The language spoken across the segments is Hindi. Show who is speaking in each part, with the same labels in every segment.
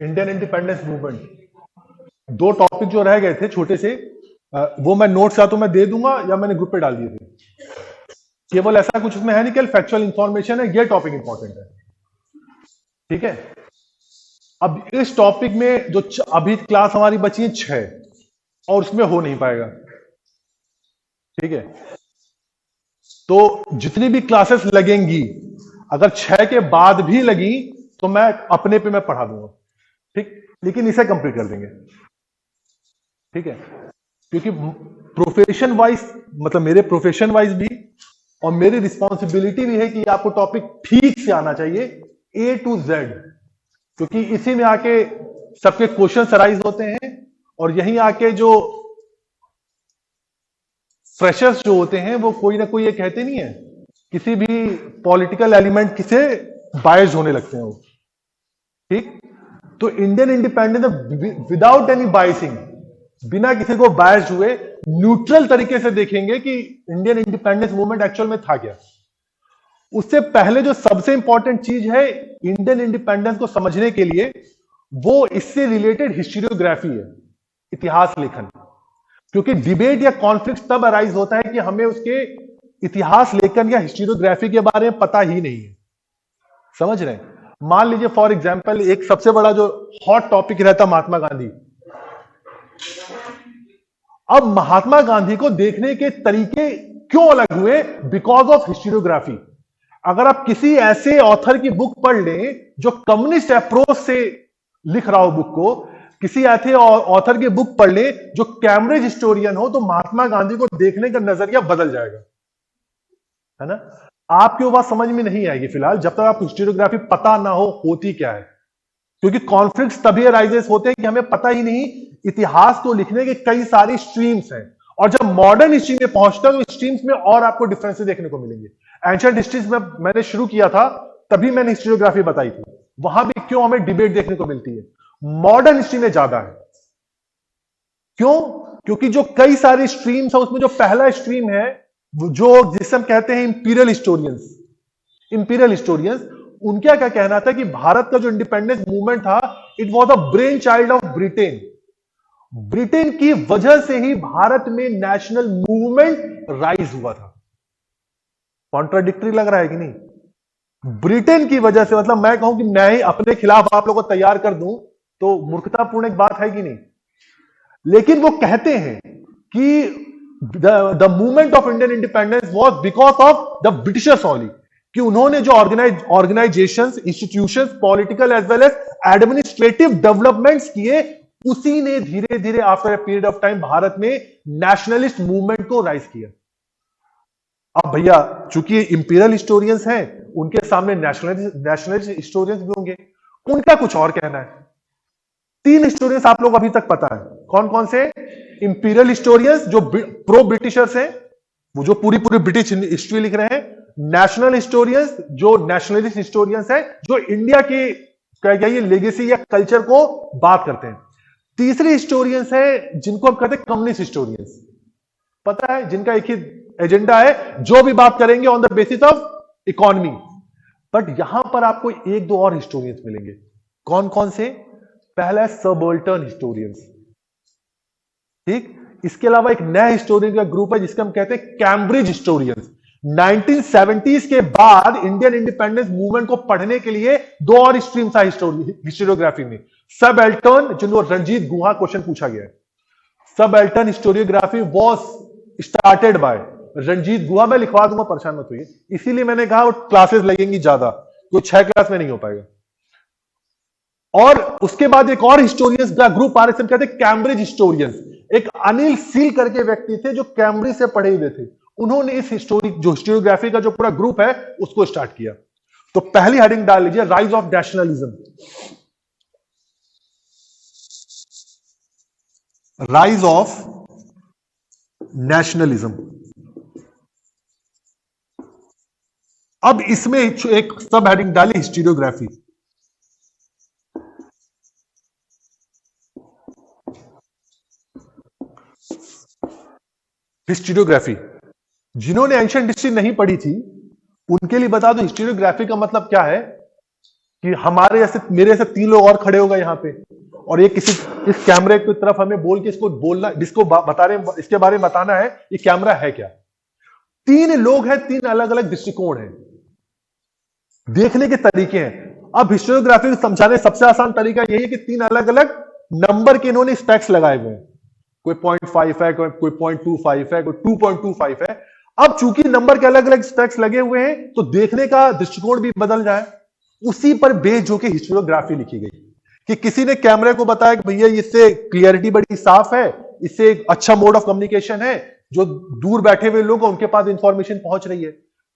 Speaker 1: इंडियन इंडिपेंडेंस मूवमेंट, दो टॉपिक जो रह गए थे छोटे से, वो मैं नोट्स या तो मैं दे दूंगा या मैंने ग्रुप पे डाल दिए थे। केवल ऐसा कुछ उसमें है नहीं, केवल फैक्चुअल इंफॉर्मेशन है, ये टॉपिक इंपॉर्टेंट है। ठीक है। अब इस टॉपिक में जो अभी क्लास हमारी बची है 6, और उसमें हो नहीं पाएगा। ठीक है। तो जितनी भी क्लासेस लगेंगी, अगर 6 के बाद भी लगी तो मैं अपने पे मैं पढ़ा दूंगा। ठीक, लेकिन इसे कंप्लीट कर देंगे। ठीक है। क्योंकि प्रोफेशन वाइज, मतलब मेरे प्रोफेशन वाइज भी और मेरी रिस्पॉन्सिबिलिटी भी है कि आपको टॉपिक ठीक से आना चाहिए, A to Z, क्योंकि इसी में आके सबके क्वेश्चन अराइज होते हैं, और यहीं आके जो फ्रेशर्स जो होते हैं वो कोई ना कोई, ये कहते नहीं है, किसी भी पॉलिटिकल एलिमेंट किसे बायस होने लगते हैं वो। ठीक। तो Indian independence without any biasing, बिना किसी को बायस हुए न्यूट्रल तरीके से देखेंगे कि इंडियन इंडिपेंडेंस मूवमेंट एक्चुअल में था क्या। उससे पहले जो सबसे इंपॉर्टेंट चीज है इंडियन इंडिपेंडेंस को समझने के लिए, वो इससे रिलेटेड हिस्टोरियोग्राफी है, इतिहास लेखन। क्योंकि डिबेट या कॉन्फ्लिक्ट तब अराइज होता है कि हमें उसके इतिहास लेखन या हिस्टोरियोग्राफी के बारे में पता ही नहीं है। समझ रहे हैं? मान लीजिए फॉर एग्जांपल, एक सबसे बड़ा जो हॉट टॉपिक रहता महात्मा गांधी। अब महात्मा गांधी को देखने के तरीके क्यों अलग हुए? Because of historiography. अगर आप किसी ऐसे ऑथर की बुक पढ़ लें जो कम्युनिस्ट अप्रोच से लिख रहा हो बुक को, किसी ऐसे ऑथर की बुक पढ़ ले जो कैम्ब्रिज हिस्टोरियन हो, तो महात्मा गांधी को देखने का नजरिया बदल जाएगा। है ना? आपकी वो बात समझ में नहीं आएगी फिलहाल, जब तक आपको हिस्टोरियोग्राफी पता ना हो होती क्या है। क्योंकि कॉन्फ्लिक्ट्स तभी अराइजेस होते हैं कि हमें पता ही नहीं, इतिहास को लिखने के कई सारी स्ट्रीम्स हैं, और जब मॉडर्न हिस्ट्री में पहुंचता है तो स्ट्रीम्स में और आपको डिफरेंसेस देखने को मिलेंगे। एंशिएंट हिस्ट्रीज में मैंने शुरू किया था, तभी मैंने हिस्टोरियोग्राफी बताई थी, वहां भी क्यों हमें डिबेट देखने को मिलती है, मॉडर्न हिस्ट्री में ज्यादा है। क्यों? क्योंकि जो कई सारी स्ट्रीम्स है, उसमें जो पहला स्ट्रीम है, जो जिसे हम कहते हैं इंपीरियल हिस्टोरियंस, इंपीरियल हिस्टोरियंस, उनका क्या कहना था कि भारत का जो इंडिपेंडेंस मूवमेंट था, it was a brain child of Britain. Britain की वजह से ही भारत में नेशनल मूवमेंट राइज हुआ था। कॉन्ट्राडिक्टरी लग रहा है कि नहीं? ब्रिटेन की वजह से, मतलब मैं कहूं कि मैं ही अपने खिलाफ आप लोगों को तैयार कर दूं, तो मूर्खतापूर्ण एक बात है कि नहीं? लेकिन वो कहते हैं कि the movement of Indian independence was because of the Britishers only, कि उन्होंने जो organisations, institutions, political as well as administrative developments किए, उसी ने धीरे धीरे after a period of time Bharat में नेशनलिस्ट मूवमेंट को राइज किया। अब भैया, चूंकि इंपीरियल हिस्टोरियंस हैं, उनके सामने नेशनलिस्ट हिस्टोरियंस भी होंगे, उनका कुछ और कहना है। 3 हिस्टोरियंस आप लोग अभी तक पता है, कौन कौन से? इंपीरियल हिस्टोरियंस जो प्रो ब्रिटिशर्स हैं, वो जो पूरी पूरी ब्रिटिश हिस्ट्री लिख रहे हैं। नेशनल हिस्टोरियंस जो नेशनलिस्ट हिस्टोरियंस है, जो इंडिया की ये लेगेसी या कल्चर को बात करते हैं। तीसरी हिस्टोरियंस है जिनको हम कहते हैं कम्युनिस्ट हिस्टोरियंस। पता है, जिनका एक ही एजेंडा है, जो भी बात करेंगे on the basis of economy. But यहां पर आपको एक दो और हिस्टोरियंस मिलेंगे। कौन कौन से? पहला है सबॉल्टर्न हिस्टोरियंस। ठीक। इसके अलावा एक नया हिस्टोरियन का ग्रुप है जिसके हम कहते हैं कैम्ब्रिज हिस्टोरियंस। 1970s के बाद इंडियन इंडिपेंडेंस मूवमेंट को पढ़ने के लिए 2 और स्ट्रीम्स है हिस्टोरियोग्राफी में। सबअल्टर्न, जिनको रंजीत गुहा क्वेश्चन पूछा गया है, subaltern historiography was started by Ranjit Guha. मैं लिखवा दूंगा, परेशान मत होइए, इसीलिए मैंने कहा वो क्लासेस लगेंगी ज्यादा, तो 6 क्लास में नहीं हो पाएगा। और उसके बाद एक और हिस्टोरियंस का ग्रुप आ रहे थे, कहते हैं कैम्ब्रिज हिस्टोरियंस। एक अनिल सील करके व्यक्ति थे जो कैम्ब्रिज से पढ़े हुए थे, उन्होंने इस हिस्टोरियोग्राफी का जो पूरा ग्रुप है उसको स्टार्ट किया। तो पहली हेडिंग डाल लीजिए, rise of nationalism. Rise of nationalism. अब इसमें एक सब हेडिंग डाली हिस्टोरियोग्राफी। हिस्टोरियोग्राफी, जिन्होंने एंशिएंट हिस्ट्री नहीं पढ़ी थी उनके लिए बता दो हिस्टोरियोग्राफी का मतलब क्या है कि हमारे जैसे मेरे जैसे 3 लोग और खड़े हो गए यहां पे और ये किसी इस कैमरे की तरफ हमें बोल के इसको बोलना, जिसको बता रहे इसके बारे में बताना है ये कैमरा है क्या। 3 लोग हैं, 3 अलग अलग दृष्टिकोण हैं, देखने के तरीके हैं। अब हिस्टोरियोग्राफी को समझाने सबसे आसान तरीका यही है कि 3 अलग अलग नंबर के इन्होंने स्पेक्स लगाए हुए हैं, कोई 0.5 है, कोई 0.25 है, कोई 2.25 है। अब चूंकि नंबर के अलग अलग स्पेक्स लगे हुए हैं तो देखने का दृष्टिकोण भी बदल जाए, उसी पर बेस होकर हिस्टोरियोग्राफी लिखी गई कि किसी ने कैमरे को बताया कि भैया इससे क्लियरिटी बड़ी साफ है, इससे एक अच्छा मोड ऑफ कम्युनिकेशन है, जो दूर बैठे हुए लोग उनके पास इंफॉर्मेशन पहुंच रही है।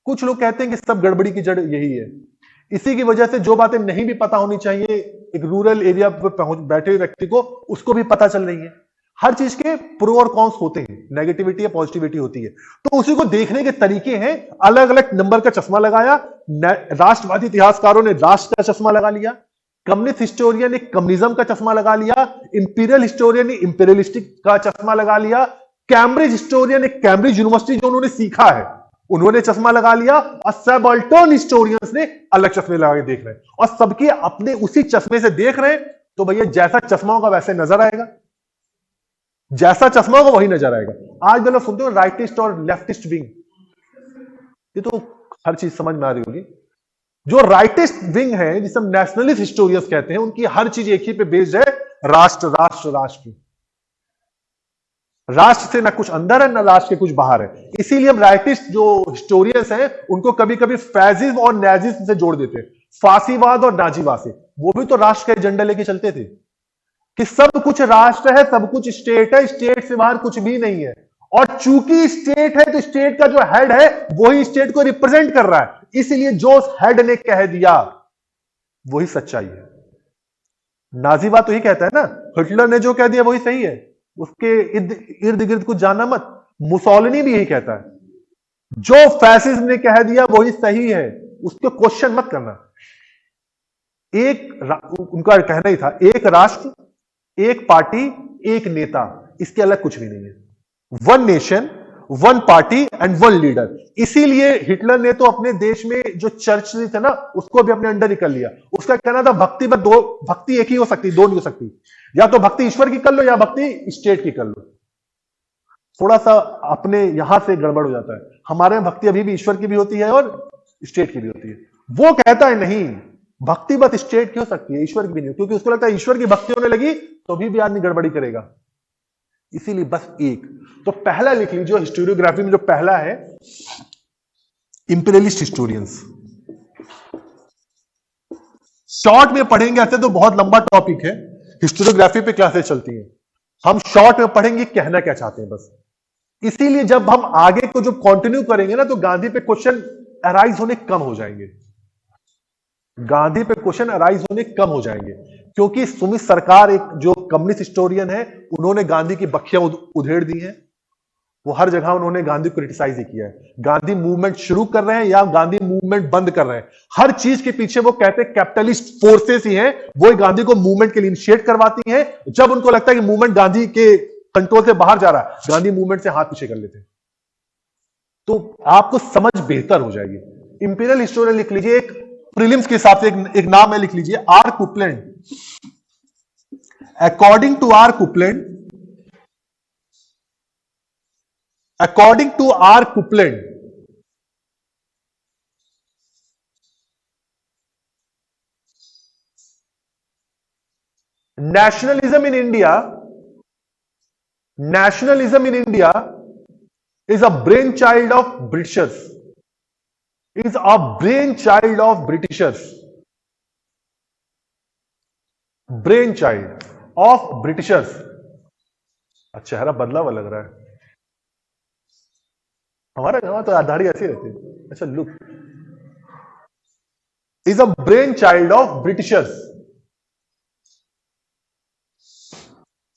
Speaker 1: कुछ लोग कहते हैं कि सब गड़बड़ी की जड़ यही है। इसी की वजह से जो बातें नहीं भी पता होनी चाहिए एक रूरल एरिया पर बैठे हुए व्यक्ति को, उसको भी पता चल रही है। हर चीज के प्रो और कॉन्स होते हैं, नेगेटिविटी या पॉजिटिविटी होती है, तो उसी को देखने के तरीके हैं। अलग अलग नंबर का चश्मा लगाया, राष्ट्रवादी इतिहासकारों ने राष्ट्र का चश्मा लगा लिया, कम्युनिस्ट हिस्टोरियन ने कम्युनिज्म का चश्मा लगा लिया, इंपीरियल हिस्टोरियन ने इंपीरियलिस्टिक का चश्मा लगा लिया, कैम्ब्रिज हिस्टोरियन ने कैम्ब्रिज यूनिवर्सिटी जो उन्होंने सीखा है उन्होंने चश्मा लगा लिया, और सबाल्टर्न हिस्टोरियंस ने अलग चश्मे लगा के देख रहे हैं, और सबके अपने उसी चश्मे से देख रहे हैं। तो भैया जैसा चश्मा होगा वैसे नजर आएगा, जैसा चश्मा होगा वही नजर आएगा। आज लोग सुनते हो राइटिस्ट और लेफ्टिस्ट विंग, ये तो हर चीज समझ में आ रही होगी। जो राइटिस्ट विंग है जिसे हम नेशनलिस्ट हिस्टोरियंस कहते हैं, उनकी हर चीज एक ही पे बेस्ड है, राष्ट्र राष्ट्र राष्ट्र। राष्ट्र से ना कुछ अंदर है ना राष्ट्र के कुछ बाहर है। इसीलिए हम राइटिस्ट जो हिस्टोरियंस हैं उनको कभी कभी फैसिज्म और नाजिज्म से जोड़ देते हैं, फासीवाद और नाजीवाद से। वो भी तो राष्ट्र का एजेंडा लेके चलते थे कि सब कुछ राष्ट्र है, सब कुछ स्टेट है, स्टेट से बाहर कुछ भी नहीं है। और चूंकि स्टेट है तो स्टेट का जो हेड है वही स्टेट को रिप्रेजेंट कर रहा है, इसलिए जो हेड ने कह दिया वही सच्चाई है। नाजीवाद तो ही कहता है ना, हिटलर ने जो कह दिया वही सही है, उसके इर्द गिर्द कुछ जाना मत। मुसोलिनी भी यही कहता है, जो फैसिज्म ने कह दिया वही सही है, उसको क्वेश्चन मत करना। उनका कहना ही था, एक राष्ट्र, एक पार्टी, एक नेता, इसके अलग कुछ भी नहीं है। One nation, one party and one leader. इसीलिए हिटलर ने तो अपने देश में जो चर्च थे ना उसको भी अपने अंडर ही कर लिया। उसका कहना था भक्ति बस दो, भक्ति एक ही हो सकती, दो नहीं हो सकती, या तो भक्ति ईश्वर की कर लो या भक्ति स्टेट की कर लो। थोड़ा सा अपने यहां से गड़बड़ हो जाता है, हमारे में भक्ति अभी भी ईश्वर की भी होती है और स्टेट की भी होती है। वो कहता है नहीं, भक्ति बस स्टेट की हो सकती है, ईश्वर की भी नहीं, क्योंकि उसको लगता है ईश्वर की भक्ति होने लगी तो भी आदमी गड़बड़ी करेगा, इसीलिए बस एक। तो पहला लिख लीजिए हिस्टोरियोग्राफी में जो पहला है, इंपीरियलिस्ट हिस्टोरियंस। शॉर्ट में पढ़ेंगे, ऐसे तो बहुत लंबा टॉपिक है, हिस्टोरियोग्राफी पे क्लासेस चलती हैं, हम शॉर्ट में पढ़ेंगे कहना क्या चाहते हैं बस। इसीलिए जब हम आगे को जो कंटिन्यू करेंगे ना तो गांधी पे क्वेश्चन अराइज होने कम हो जाएंगे, गांधी पे क्वेश्चन अराइज होने कम हो जाएंगे, क्योंकि सुमित सरकार एक जो कम्युनिस्ट हिस्टोरियन है, उन्होंने गांधी की बखियां उधेड़ दी हैं। वो हर जगह उन्होंने गांधी को क्रिटिसाइज ही किया है। गांधी मूवमेंट शुरू कर रहे हैं या गांधी मूवमेंट बंद कर रहे हैं, हर चीज के पीछे वो कहते हैं कैपिटलिस्ट फोर्सेस ही हैं, वो गांधी को मूवमेंट के लिए इनिशिएट करवाती हैं। जब उनको लगता है कि मूवमेंट गांधी के कंट्रोल से बाहर जा रहा है, गांधी मूवमेंट से हाथ पीछे कर लेते हैं। तो आपको समझ बेहतर हो जाएगी। इंपीरियल हिस्टोरियन लिख लीजिए, एक प्रीलिम्स के हिसाब से एक नाम है, लिख लीजिए R Coupland. According to R Coupland, according to R. Copeland, nationalism in India is a brainchild of Britishers. Brainchild of Britishers. चेहरा बदला हुआ लग रहा है, हमारा गांव तो दाढ़ी ऐसी रहती है। अच्छा, look is a brain child of Britishers.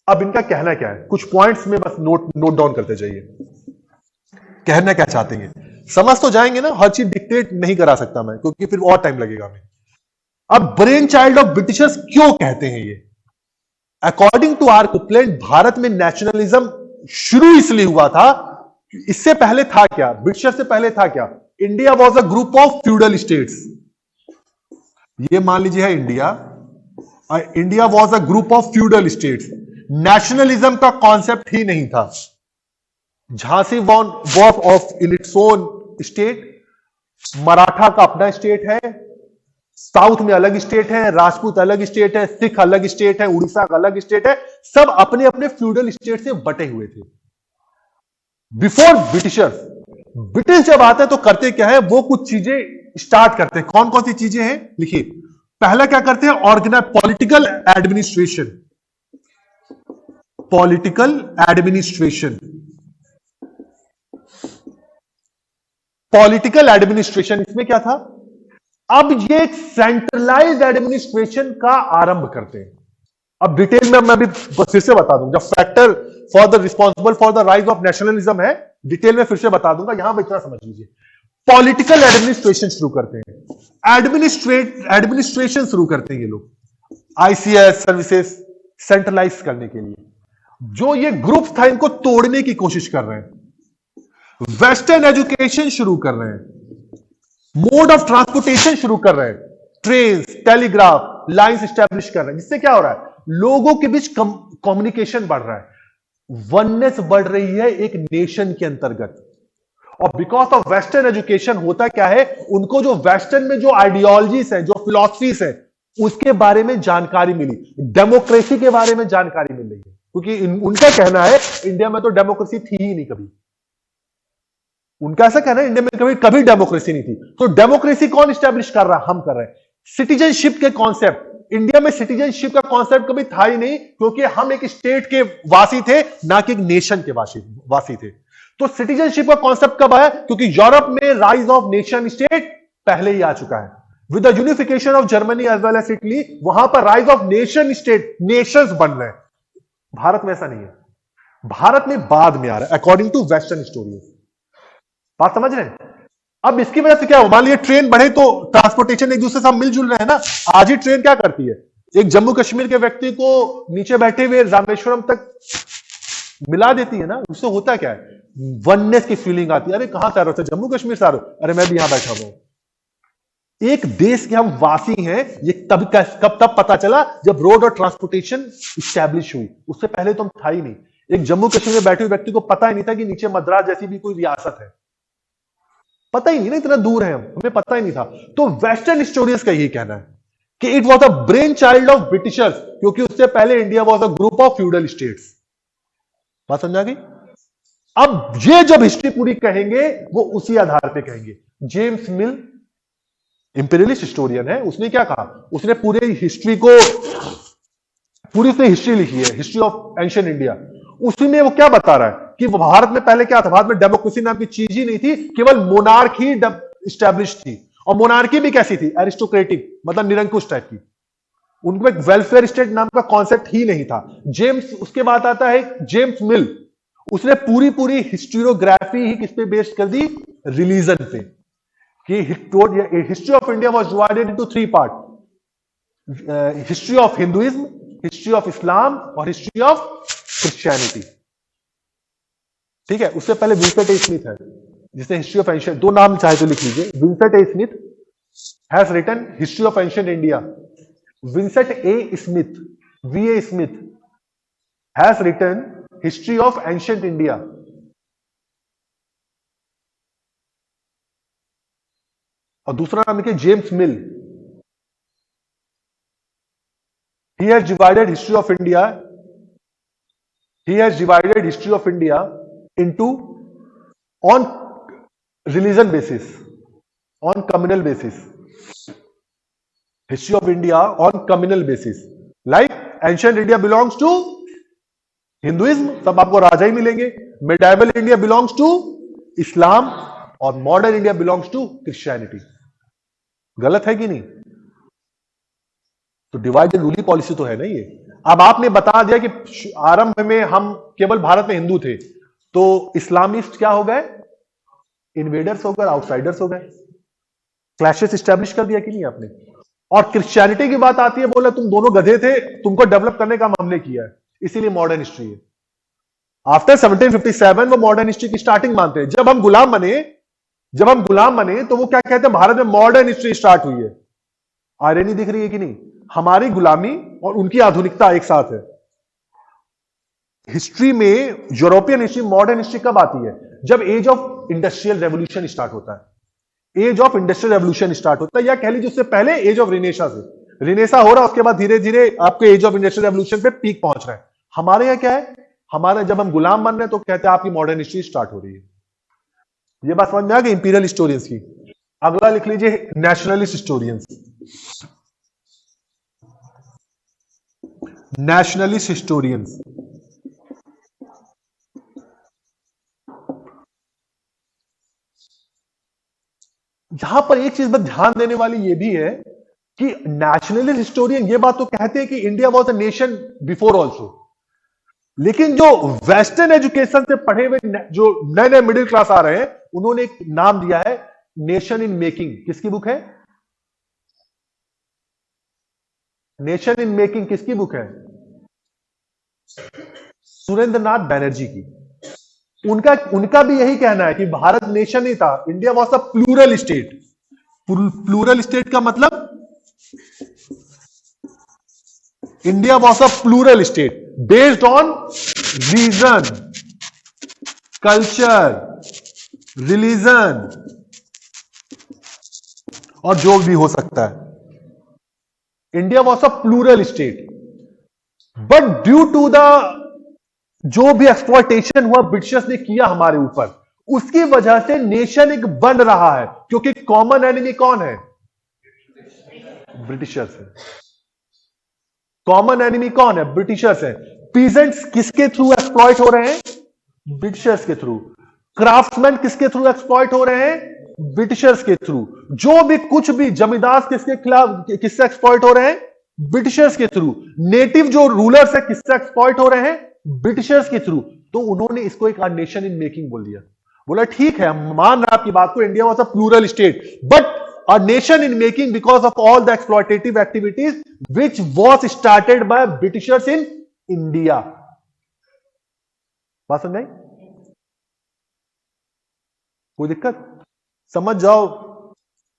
Speaker 1: अब इनका कहना क्या है, कुछ पॉइंट्स में बस नोट डाउन करते जाइए, कहना क्या चाहते हैं, समझ तो जाएंगे ना। हर चीज डिक्टेट नहीं करा सकता मैं, क्योंकि फिर और टाइम लगेगा हमें। अब ब्रेन चाइल्ड ऑफ ब्रिटिशर्स क्यों कहते हैं ये? अकॉर्डिंग टू आर कुपलैंड, भारत में नेशनलिज्म शुरू इसलिए हुआ था इससे पहले था क्या, ब्रिटिशर से पहले था क्या? India was a group of feudal states. ये मान लीजिए है India, India was a group of feudal states. Nationalism का कॉन्सेप्ट ही नहीं था। Jhansi was of in its own state, Maratha का अपना स्टेट है, साउथ में अलग स्टेट है, राजपूत अलग स्टेट है, सिख अलग स्टेट है, उड़ीसा का अलग स्टेट है, सब अपने अपने फ्यूडल स्टेट से बटे हुए थे बिफोर ब्रिटिशर्स। ब्रिटिश जब आते हैं तो करते क्या है, वो कुछ चीजें स्टार्ट करते हैं। कौन कौन सी चीजें हैं लिखिए। पहला क्या करते हैं, organise political administration. Political administration, political administration, इसमें क्या था, अब ये एक सेंट्रलाइज्ड एडमिनिस्ट्रेशन का आरंभ करते हैं। अब डिटेल में मैं भी फिर से बता दूंगा, जब factor for the responsible for the rise of nationalism है, डिटेल में फिर से बता दूंगा, यहां पर इतना समझ लीजिए। पॉलिटिकल एडमिनिस्ट्रेशन शुरू करते हैं, एडमिनिस्ट्रेशन शुरू करते हैं ये लोग, आईसीएस सर्विसेज सेंट्रलाइज करने के लिए। जो ये ग्रुप था इनको तोड़ने की कोशिश कर रहे हैं। वेस्टर्न एजुकेशन शुरू कर रहे हैं, मोड ऑफ ट्रांसपोर्टेशन शुरू कर रहे हैं, ट्रेन, टेलीग्राफ लाइंस स्टैब्लिश कर रहे हैं, जिससे क्या हो रहा है, लोगों के बीच कम्युनिकेशन बढ़ रहा है, वननेस बढ़ रही है एक नेशन के अंतर्गत। और बिकॉज ऑफ वेस्टर्न एजुकेशन होता क्या है, उनको जो वेस्टर्न में जो आइडियोलॉजीज है, जो फिलॉसफीज है, उसके बारे में जानकारी मिली, डेमोक्रेसी के बारे में जानकारी मिल रही है, क्योंकि उनका कहना है इंडिया में तो डेमोक्रेसी थी ही नहीं कभी। उनका ऐसा कहना है इंडिया में कभी कभी डेमोक्रेसी नहीं थी। तो डेमोक्रेसी कौन स्टैब्लिश कर रहा है, हम कर रहे हैं। सिटीजनशिप के कॉन्सेप्ट, इंडिया में सिटीजनशिप का कॉन्सेप्ट कभी था ही नहीं, क्योंकि हम एक स्टेट के वासी थे, ना कि एक नेशन के वासी थे। तो सिटीजनशिप का कॉन्सेप्ट कब आया, क्योंकि यूरोप में राइज ऑफ नेशन स्टेट पहले ही आ चुका है। With the unification of Germany as well as Italy, वहां पर rise of nation state, nations बन रहे हैं। भारत में ऐसा नहीं है, भारत में बाद में आ रहा है अकॉर्डिंग टू वेस्टर्न स्टोरी। बात समझ रहे हैं। अब इसकी वजह से क्या हो, मान लीजिए ट्रेन बढ़े तो ट्रांसपोर्टेशन एक दूसरे से मिलजुल रहे हैं ना। आज ही ट्रेन क्या करती है, एक जम्मू कश्मीर के व्यक्ति को नीचे बैठे हुए रामेश्वरम तक मिला देती है ना। उससे होता क्या है, वननेस की फीलिंग आती है, अरे कहां से आ रहे हो, जम्मू कश्मीर से आ रहे हो, अरे मैं भी यहां बैठा हूं। एक देश के हम वासी हैं, ये कब तब पता चला जब रोड और ट्रांसपोर्टेशन स्टैब्लिश हुई। उससे पहले तो हम था ही नहीं। एक जम्मू कश्मीर में बैठे हुए व्यक्ति को पता ही नहीं था कि नीचे मद्रास जैसी भी कोई रियासत है, पता ही नहीं ना, इतना दूर है हमें पता ही नहीं था। तो वेस्टर्न हिस्टोरियंस का यही कहना है कि it was a brain child of Britishers, क्योंकि उससे पहले India was a group of feudal states. बात समझा गई। अब ये जब हिस्ट्री पूरी कहेंगे वो उसी आधार पे कहेंगे। जेम्स मिल इंपीरियलिस्ट हिस्टोरियन है, उसने क्या कहा, उसने पूरे हिस्ट्री को, पूरी उसने हिस्ट्री लिखी है, हिस्ट्री ऑफ एंशिएंट इंडिया। उसी में वो क्या बता रहा है कि भारत में पहले क्या था, भारत में डेमोक्रेसी नाम की चीज ही नहीं थी, केवल मोनार्की स्टैब्लिश थी। और मोनार्की भी कैसी थी, एरिस्टोक्रेटिक, मतलब निरंकुश टाइप की। उनको एक वेलफेयर स्टेट नाम का कॉन्सेप्ट ही नहीं था। जेम्स, उसके बाद आता है जेम्स मिल, उसने पूरी पूरी हिस्टोग्राफी ही किस पे बेस्ड कर दी, रिलीजन पे। कि history of India was divided into 3 part, history of Hinduism, history of Islam और हिस्ट्री ऑफ क्रिश्चियनिटी। ठीक है। उससे पहले विंसेंट ए स्मिथ है, जिसने हिस्ट्री ऑफ एंशिएंट, 2 नाम चाहे तो लिख लीजिए, Vincent A Smith has written history of ancient India. Vincent A Smith, V A Smith has written history of ancient India. और दूसरा नाम लिखिए James Mill, he has divided history of India, he has divided history of India into on religion basis, on communal basis, history of India on communal basis, like ancient India belongs to Hinduism, सब आपको राजा ही मिलेंगे, medieval India belongs to Islam और modern India belongs to Christianity। गलत है कि नहीं? तो डिवाइड एंड रूल पॉलिसी तो है ना ये। अब आपने बता दिया कि आरंभ में हम केवल भारत में हिंदू थे, तो इस्लामिस्ट क्या हो गए, इन्वेडर्स हो गए, आउटसाइडर्स हो गए, क्लैशेस स्टैब्लिश कर दिया कि नहीं आपने। और क्रिश्चियनिटी की बात आती है, बोला तुम दोनों गधे थे, तुमको डेवलप करने का हमने किया है, इसीलिए मॉडर्न हिस्ट्री है। आफ्टर 1757 वो मॉडर्न हिस्ट्री की स्टार्टिंग मानते हैं। जब हम गुलाम बने तो वो क्या कहते हैं, भारत में मॉडर्न हिस्ट्री स्टार्ट हुई है। आयरनी दिख रही है कि नहीं? हमारी गुलामी और उनकी आधुनिकता एक साथ है। हिस्ट्री में यूरोपियन हिस्ट्री, मॉडर्न हिस्ट्री कब आती है? जब age of industrial revolution start होता है। Age of industrial revolution start होता है, या कह लीजिए उससे पहले एज ऑफ रिनेसा से। रिनेसा हो रहा है, उसके बाद धीरे धीरे आपके एज ऑफ इंडस्ट्रियल रेवोल्यूशन पे पीक पहुंच रहा है। हमारे यहां क्या है, हमारे जब हम गुलाम बन रहे हैं तो कहते हैं आपकी मॉडर्न हिस्ट्री स्टार्ट हो रही है। ये बात समझ में आ गई इंपीरियल हिस्टोरियंस की। अगला लिख लीजिए नेशनलिस्ट हिस्टोरियंस। नेशनलिस्ट हिस्टोरियंस, यहां पर एक चीज में ध्यान देने वाली यह भी है कि नेशनलिस्ट हिस्टोरियन ये बात तो कहते हैं कि India was a nation before also, लेकिन जो वेस्टर्न एजुकेशन से पढ़े हुए जो नए नए मिडिल क्लास आ रहे हैं, उन्होंने एक नाम दिया है नेशन इन मेकिंग। किसकी बुक है? नेशन इन मेकिंग किसकी बुक है? सुरेंद्र नाथ बैनर्जी की। उनका भी यही कहना है कि भारत नेशन नहीं था, India was a plural state. Plural state का मतलब India was a plural state based on region, culture, religion और जो भी हो सकता है। India was a plural state, but due to the जो भी एक्सप्लॉयटेशन हुआ ब्रिटिशर्स ने किया हमारे ऊपर, उसकी वजह से नेशन एक बन रहा है, क्योंकि कॉमन एनिमी कौन है? ब्रिटिशर्स है। कॉमन एनिमी कौन है? ब्रिटिशर्स है। पीजेंट्स किसके थ्रू एक्सप्लॉयट हो रहे हैं? ब्रिटिशर्स के थ्रू। क्राफ्ट्समैन किसके थ्रू एक्सप्लॉयट हो रहे हैं? ब्रिटिशर्स के थ्रू। जो भी कुछ भी जमींदार किसके खिलाफ, किससे एक्सप्लॉयट हो रहे हैं? ब्रिटिशर्स के थ्रू। नेटिव जो रूलर्स है किससे एक्सप्लॉयट हो रहे हैं? ब्रिटिशर्स के थ्रू। तो उन्होंने इसको एक नेशन इन मेकिंग बोल दिया। बोला ठीक है, हम मान रहे आपकी बात को, India was a plural state but a nation in making because of all the exploitative activities which was started by Britishers in India. बात समझ आई? कोई दिक्कत? समझ जाओ,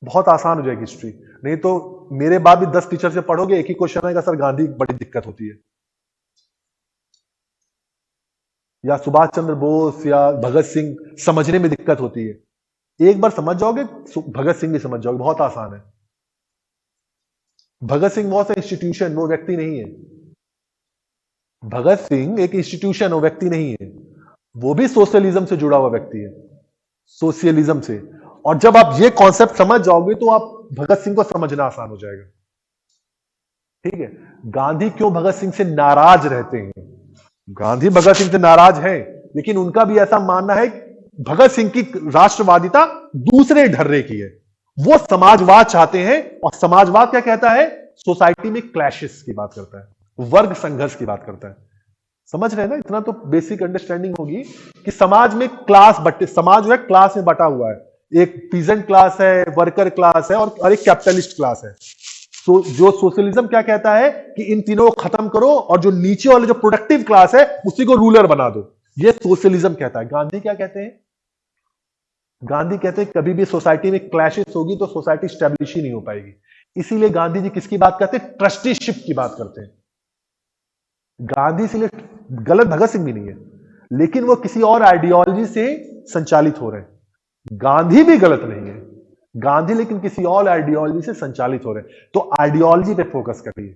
Speaker 1: बहुत आसान हो जाएगी हिस्ट्री। नहीं तो मेरे बाद भी 10 टीचर से पढ़ोगे, एक ही क्वेश्चन आएगा, सर गांधी बड़ी दिक्कत होती है, या सुभाष चंद्र बोस या भगत सिंह समझने में दिक्कत होती है। एक बार समझ जाओगे, भगत सिंह भी समझ जाओगे, बहुत आसान है। भगत सिंह वॉज इंस्टीट्यूशन, वो व्यक्ति नहीं है। भगत सिंह एक इंस्टीट्यूशन, वो व्यक्ति नहीं है। वो भी सोशलिज्म से जुड़ा हुआ व्यक्ति है, सोशलिज्म से। और जब आप ये कॉन्सेप्ट समझ जाओगे तो आप भगत सिंह को समझना आसान हो जाएगा। ठीक है? गांधी क्यों भगत सिंह से नाराज रहते हैं? गांधी भगत सिंह से नाराज हैं, लेकिन उनका भी ऐसा मानना है भगत सिंह की राष्ट्रवादिता दूसरे ढर्रे की है। वो समाजवाद चाहते हैं, और समाजवाद क्या कहता है? सोसाइटी में क्लैशेस की बात करता है, वर्ग संघर्ष की बात करता है। समझ रहे हैं ना? इतना तो बेसिक अंडरस्टैंडिंग होगी कि समाज में क्लास बटे, समाज जो है क्लास में बटा हुआ है। एक पीजेंट क्लास है, वर्कर क्लास है, और एक कैपिटलिस्ट क्लास है। तो जो सोशलिज्म क्या कहता है कि इन तीनों को खत्म करो, और जो नीचे वाले जो प्रोडक्टिव क्लास है उसी को रूलर बना दो। ये सोशलिज्म कहता है। गांधी क्या कहते हैं? गांधी कहते हैं कभी भी सोसाइटी में क्लैशेस होगी तो सोसाइटी स्टैब्लिश ही नहीं हो पाएगी। इसीलिए गांधी जी किसकी बात करते हैं? ट्रस्टीशिप की बात करते हैं। गांधी इसलिए गलत भगत सिंह भी नहीं है, लेकिन वो किसी और आइडियोलॉजी से संचालित हो रहे हैं। गांधी भी गलत नहीं है, गांधी लेकिन किसी और आइडियोलॉजी से संचालित हो रहे हैं। तो आइडियोलॉजी पे फोकस करिए।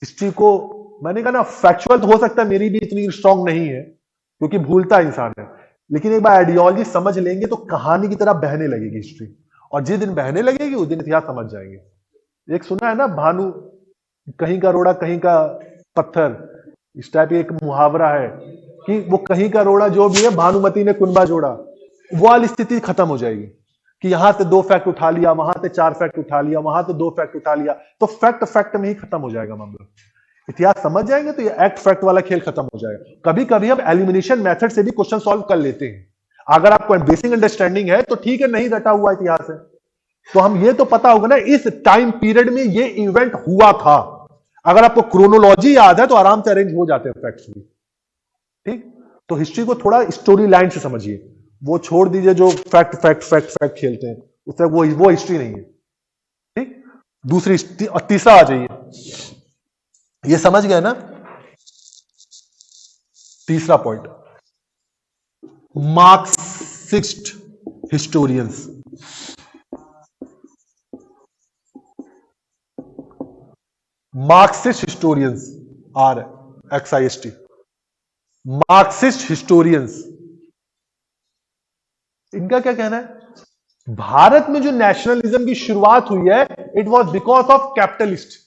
Speaker 1: हिस्ट्री को, मैंने कहा ना, फैक्चुअल तो हो सकता है मेरी भी इतनी स्ट्रांग नहीं है, क्योंकि भूलता इंसान है, लेकिन एक बार आइडियोलॉजी समझ लेंगे तो कहानी की तरह बहने लगेगी हिस्ट्री। और जिस दिन बहने लगेगी उस दिन इतिहास समझ जाएंगे। एक सुना है ना, भानु कहीं का रोड़ा कहीं का पत्थर, इस टाइप एक मुहावरा है कि वो कहीं का रोड़ा जो भी है, भानुमति ने कुनबा जोड़ा। वो वाली स्थिति खत्म हो जाएगी कि यहां से 2 फैक्ट उठा लिया, वहां से 4 फैक्ट उठा लिया, वहां से 2 फैक्ट उठा लिया, तो फैक्ट में ही खत्म हो जाएगा मामला। इतिहास समझ जाएंगे तो ये एक्ट फैक्ट वाला खेल खत्म हो जाएगा। कभी कभी हम एलिमिनेशन मेथड से भी क्वेश्चन सॉल्व कर लेते हैं। अगर आपको बेसिक अंडरस्टैंडिंग है तो ठीक है, नहीं रटा हुआ इतिहास है तो हम ये तो पता होगा ना इस टाइम पीरियड में ये इवेंट हुआ था। अगर आपको क्रोनोलॉजी याद है तो आराम से अरेंज हो जाते हैं फैक्ट्स भी। ठीक, तो हिस्ट्री को थोड़ा स्टोरी लाइन से समझिए, वो छोड़ दीजिए जो फैक्ट फैक्ट फैक्ट फैक्ट खेलते हैं, उससे वो हिस्ट्री नहीं है। ठीक, दूसरी और तीसरा आ जाइए, ये समझ गए ना, तीसरा point, Marxist historians. Marxist historians, RXIST, Marxist historians, इनका क्या कहना है, भारत में जो नेशनलिज्म की शुरुआत हुई है, it was because of capitalist.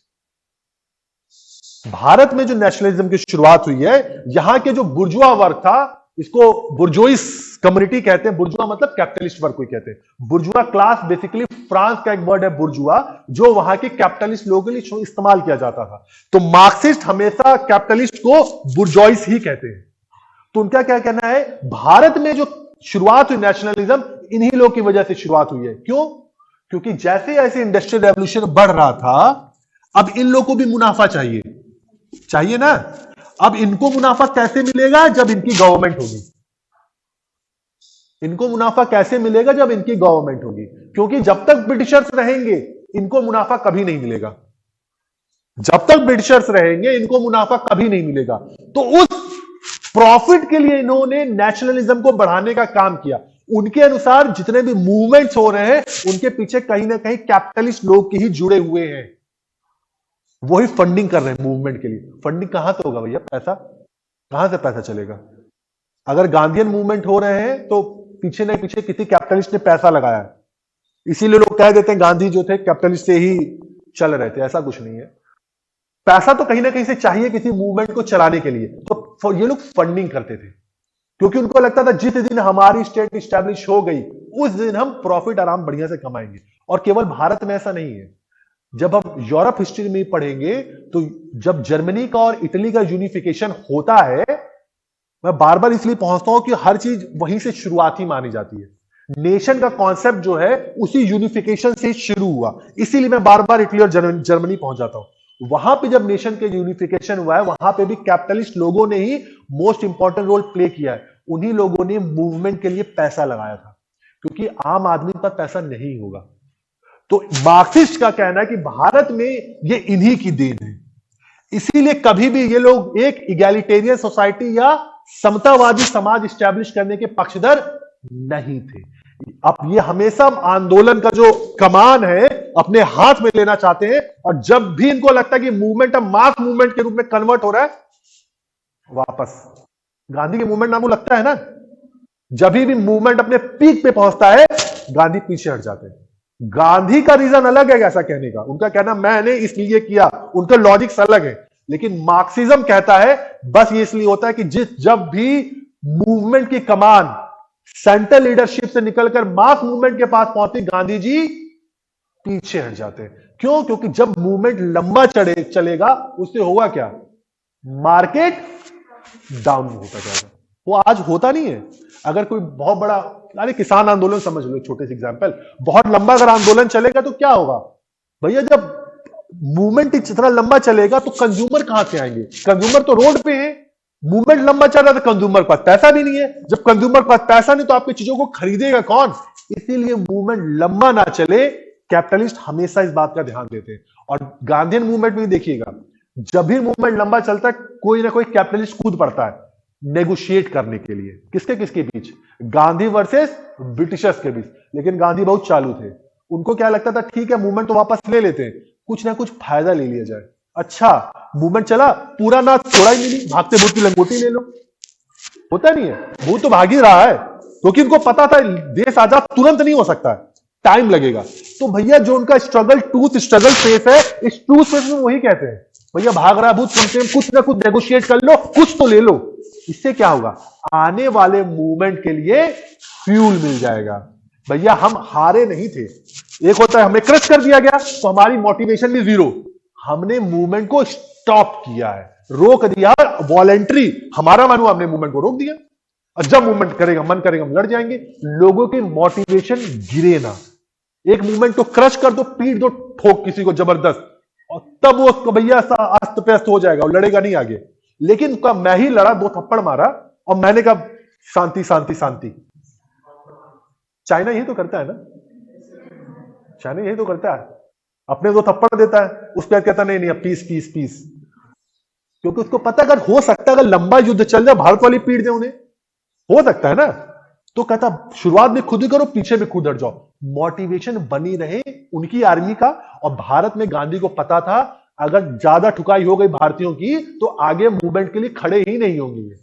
Speaker 1: Bharat में जो नेशनलिज्म की शुरुआत हुई है, यहां के जो बुर्जुआ वर्ग था, इसको बुर्जोइस कम्युनिटी कहते हैं, बुर्जुआ मतलब कैपिटलिस्ट वर्ग को कहते हैं। बुर्जुआ क्लास बेसिकली फ्रांस का एक वर्ड है बुर्जुआ, जो वहां के कैपिटलिस्ट लोगों के लिए इस्तेमाल किया जाता था। तो मार्क्सिस्ट हमेशा कैपिटलिस्ट को बुर्जोइस ही कहते हैं। तो उनका क्या कहना है, भारत में जो शुरुआत हुई नेशनलिज्म, इन्हीं लोगों की वजह से शुरुआत हुई है। क्यों? क्योंकि जैसे जैसे इंडस्ट्रियल रेवोल्यूशन बढ़ रहा था, अब इन लोगों को भी मुनाफा चाहिए ना। अब इनको मुनाफा कैसे मिलेगा, जब इनकी गवर्नमेंट होगी। इनको मुनाफा कैसे मिलेगा, जब इनकी गवर्नमेंट होगी, क्योंकि जब तक ब्रिटिशर्स रहेंगे इनको मुनाफा कभी नहीं मिलेगा। जब तक ब्रिटिशर्स रहेंगे इनको मुनाफा कभी नहीं मिलेगा। तो उस प्रॉफिट के लिए इन्होंने नेशनलिज्म को बढ़ाने का काम किया। उनके अनुसार जितने भी मूवमेंट्स हो रहे हैं, उनके पीछे कहीं ना कहीं कैपिटलिस्ट लोग ही जुड़े हुए हैं, वही फंडिंग कर रहे हैं मूवमेंट के लिए। फंडिंग कहां से होगा भैया, पैसा कहां से पैसा चलेगा? अगर गांधीयन मूवमेंट हो रहे हैं तो पीछे न पीछे किसी कैपिटलिस्ट ने पैसा लगाया है। इसीलिए लोग कह देते हैं गांधी जो थे कैपिटलिस्ट से ही चल रहे थे। ऐसा कुछ नहीं है, पैसा तो कहीं ना कहीं से चाहिए किसी मूवमेंट को चलाने के लिए। तो ये लोग फंडिंग करते थे, क्योंकि उनको लगता था जिस दिन हमारी स्टेट इस्टेब्लिश हो गई, उस दिन हम प्रॉफिट आराम बढ़िया से कमाएंगे। और केवल भारत में ऐसा नहीं है, जब हम यूरोप हिस्ट्री में पढ़ेंगे तो जब जर्मनी का और इटली का यूनिफिकेशन होता है, मैं बार बार इसलिए पहुंचता हूं कि हर चीज वहीं से शुरुआत ही मानी जाती है। नेशन का कॉन्सेप्ट जो है उसी यूनिफिकेशन से शुरू हुआ, इसीलिए मैं बार बार इटली और जर्मनी पहुंच जाता हूं। वहां पे जब नेशन के यूनिफिकेशन हुआ है, वहां पे भी कैपिटलिस्ट लोगों ने ही मोस्ट इंपॉर्टेंट रोल प्ले किया है। उन्हीं लोगों ने मूवमेंट के लिए पैसा लगाया था, क्योंकि आम आदमी पर पैसा नहीं होगा। तो मार्क्सिस्ट का कहना है कि भारत में ये इन्हीं की देन है। इसीलिए कभी भी ये लोग एक इगैलिटेरियन सोसाइटी या समतावादी समाज स्टैब्लिश करने के पक्षधर नहीं थे। अब ये हमेशा आंदोलन का जो कमान है अपने हाथ में लेना चाहते हैं, और जब भी इनको लगता है कि मूवमेंट अब मास मूवमेंट के रूप में कन्वर्ट हो रहा है, वापस गांधी के मूवमेंट नामों लगता है ना, जब भी मूवमेंट अपने पीक पे पहुंचता है गांधी पीछे हट जाते हैं। गांधी का रीजन अलग है ऐसा कहने का, उनका कहना मैंने इसलिए किया, उनका लॉजिक्स अलग है। लेकिन मार्क्सिज्म कहता है बस ये इसलिए होता है कि जब भी मूवमेंट की कमान सेंट्रल लीडरशिप से निकलकर मास मूवमेंट के पास पहुंचती, गांधी जी पीछे हट जाते हैं। क्यों? क्योंकि जब मूवमेंट लंबा चलेगा, उससे होगा क्या, मार्केट डाउन होता जाएगा। वो आज होता नहीं है। अगर कोई बहुत बड़ा, अरे किसान आंदोलन समझ लो, छोटे से एग्जांपल, बहुत लंबा अगर आंदोलन चलेगा तो क्या होगा भैया, जब मूवमेंट इतना लंबा चलेगा तो कंज्यूमर कहां से आएंगे? कंज्यूमर तो रोड पे है। मूवमेंट लंबा चल रहा है तो कंज्यूमर के पास पैसा भी नहीं है। जब कंज्यूमर के पास पैसा नहीं तो आपकी चीजों को खरीदेगा कौन? इसीलिए मूवमेंट लंबा ना चले, कैपिटलिस्ट हमेशा इस बात का ध्यान देते हैं। और गांधीयन मूवमेंट में देखिएगा, जब भी मूवमेंट लंबा चलता है कोई ना कोई कैपिटलिस्ट कूद पड़ता है नेगोशिएट करने के लिए। किसके बीच? गांधी वर्सेस ब्रिटिशर्स के बीच। लेकिन गांधी बहुत चालू थे, उनको क्या लगता था, ठीक है मूवमेंट तो वापस ले लेते हैं, कुछ ना कुछ फायदा ले लिया जाए। अच्छा मूवमेंट चला, पूरा ना थोड़ा ही मिली, भागते भूत की लंगोटी ले लो। होता नहीं है, भूत तो भाग ही रहा है, क्योंकि उनको पता था देश आजाद तुरंत नहीं हो सकता है, टाइम लगेगा। तो भैया जो उनका स्ट्रगल फेस है, इस ट्रूथ फेस में वही कहते हैं भैया भाग रहा भूत, कुछ ना कुछ नेगोशिएट कर लो, कुछ तो ले लो। इससे क्या होगा, आने वाले मूवमेंट के लिए फ्यूल मिल जाएगा। भैया हम हारे नहीं थे। एक होता है हमें क्रश कर दिया गया तो हमारी मोटिवेशन भी जीरो, हमने मूवमेंट को स्टॉप किया है, रोक दिया, वॉलेंट्री हमारा मानो, हमने मूवमेंट को रोक दिया। और जब मूवमेंट करेगा, मन करेगा, हम लड़ जाएंगे। लोगों की मोटिवेशन गिरे ना। एक मूवमेंट को क्रश कर दो, पीट दो, ठोक किसी को जबरदस्त, और तब वो भैया अस्त व्यस्त हो जाएगा, वो लड़ेगा नहीं आगे। लेकिन मैं ही लड़ा, 2 थप्पड़ मारा और मैंने कहा शांति शांति शांति। चाइना यही तो करता है ना, चाइना यही तो करता है, अपने दो थप्पड़ देता है, उस पर कहता नहीं नहीं अब पीस पीस पीस, क्योंकि उसको पता अगर हो सकता है, अगर लंबा युद्ध चल जाए भारत वाली पीट दे उन्हें, हो सकता है ना, तो कहता शुरुआत में खुद ही करो, पीछे में खुद हट जाओ, मोटिवेशन बनी रहे उनकी आर्मी का। और भारत में गांधी को पता था अगर ज्यादा ठुकाई हो गई भारतीयों की तो आगे मूवमेंट के लिए खड़े ही नहीं होंगे,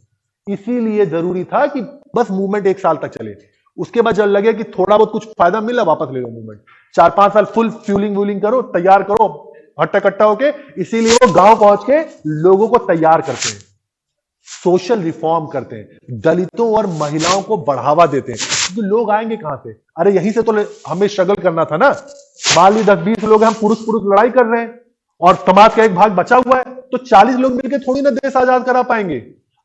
Speaker 1: इसीलिए जरूरी था कि बस मूवमेंट 1 साल तक चले, उसके बाद जब लगे कि थोड़ा बहुत कुछ फायदा मिला वापस ले लो मूवमेंट, 4-5 साल फुल फ्यूलिंग व्यूलिंग करो, तैयार करो हट्टा कट्टा होके। इसीलिए वो गांव पहुंच के लोगों को तैयार करते हैं, सोशल रिफॉर्म करते हैं, दलितों और महिलाओं को बढ़ावा देते हैं, क्योंकि लोग आएंगे कहां से, अरे यहीं से तो हमें स्ट्रगल करना था ना। मान ली 10-20 लोग हम पुरुष पुरुष लड़ाई कर रहे हैं और समाज का एक भाग बचा हुआ है, तो 40 लोग मिलकर थोड़ी ना देश आजाद करा पाएंगे।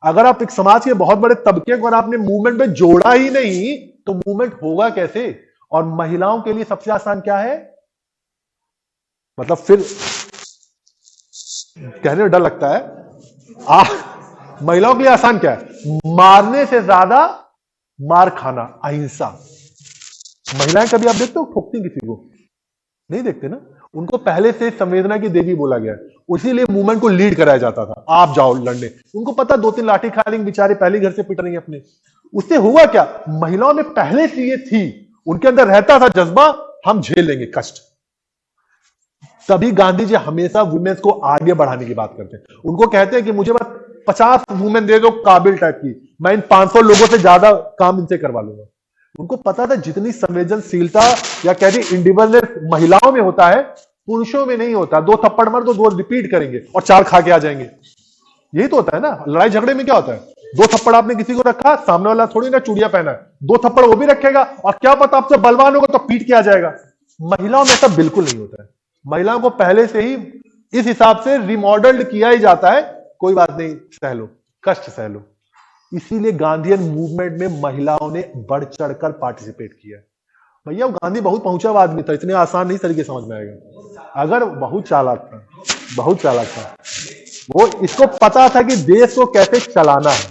Speaker 1: अगर आप एक समाज के बहुत बड़े तबके को आपने मूवमेंट में जोड़ा ही नहीं तो मूवमेंट होगा कैसे। और महिलाओं के लिए सबसे आसान क्या है, मतलब फिर कहने में डर लगता है, महिलाओं के लिए आसान क्या है, मारने से ज्यादा मार खाना, अहिंसा। महिलाएं कभी आप देखते हो ठोकती किसी को, नहीं देखते ना, उनको पहले से संवेदना की देवी बोला गया है, इसीलिए मूवमेंट को लीड कराया जाता था, आप जाओ लड़ने, उनको पता 2-3 लाठी खा लेंगे बेचारे, पहले घर से पिट रही है अपने। उससे हुआ क्या, महिलाओं में पहले से ये थी, उनके अंदर रहता था जज्बा, हम झेल लेंगे कष्ट। तभी गांधी जी हमेशा वुमेन्स को आगे बढ़ाने की बात करते हैं, उनको कहते हैं कि मुझे बस 50 वुमेन दे दो काबिल टाइप की, मैं इन 500 लोगों से ज्यादा काम इनसे करवा लूंगा। उनको पता था जितनी संवेदनशीलता या कह दी इंडिविजुअल महिलाओं में होता है, पुरुषों में नहीं होता। 2 थप्पड़ मार तो 2 रिपीट करेंगे और 4 खा के आ जाएंगे, यही तो होता है ना। लड़ाई झगड़े में क्या होता है, 2 थप्पड़ आपने किसी को रखा, सामने वाला थोड़ी ना चूड़ियां पहना है, 2 थप्पड़ वो भी रखेगा और क्या पता आपसे बलवान होगा तो पीट के आ जाएगा। महिलाओं में ऐसा बिल्कुल नहीं होता है, महिलाओं को पहले से ही इस हिसाब से रिमॉडल्ड किया ही जाता है, कोई बात नहीं सह लो, कष्ट सह लो। इसीलिए गांधीयन मूवमेंट में महिलाओं ने बढ़ चढ़कर पार्टिसिपेट किया। भैया गांधी बहुत पहुंचा हुआ आदमी था, इतने आसान नहीं तरीके समझ में आएगा, अगर बहुत चालाक था, बहुत चालाक था वो, इसको पता था कि देश को कैसे चलाना है,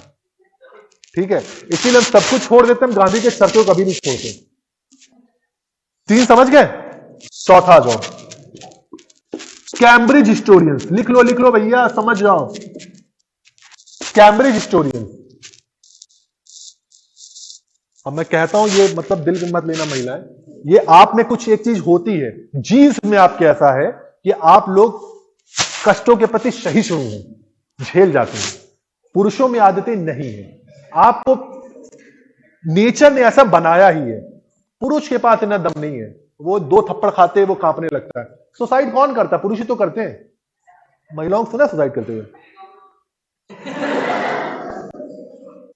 Speaker 1: ठीक है, इसीलिए हम सब कुछ छोड़ देते, हम गांधी के शर्तों को कभी नहीं छोड़ते। 3 समझ गए, चौथा आ जाओ, कैम्ब्रिज हिस्टोरियंस, लिख लो भैया, समझ जाओ। कैम्ब्रिज हिस्टोरियंस, अब मैं कहता हूं ये मतलब दिल में मत लेना महिलाएं, ये आप में कुछ एक चीज होती है, जीन्स में आपके ऐसा है कि आप लोग कष्टों के प्रति सहिष्णु हैं, झेल जाते हैं, पुरुषों में आदतें नहीं है, आपको नेचर ने ऐसा बनाया ही है। पुरुष के पास इतना दम नहीं है, वो 2 थप्पड़ खाते वो कांपने लगता है। सुसाइड कौन करता है, पुरुष ही तो करते हैं, महिलाओं को सुना सुसाइड करते हुए,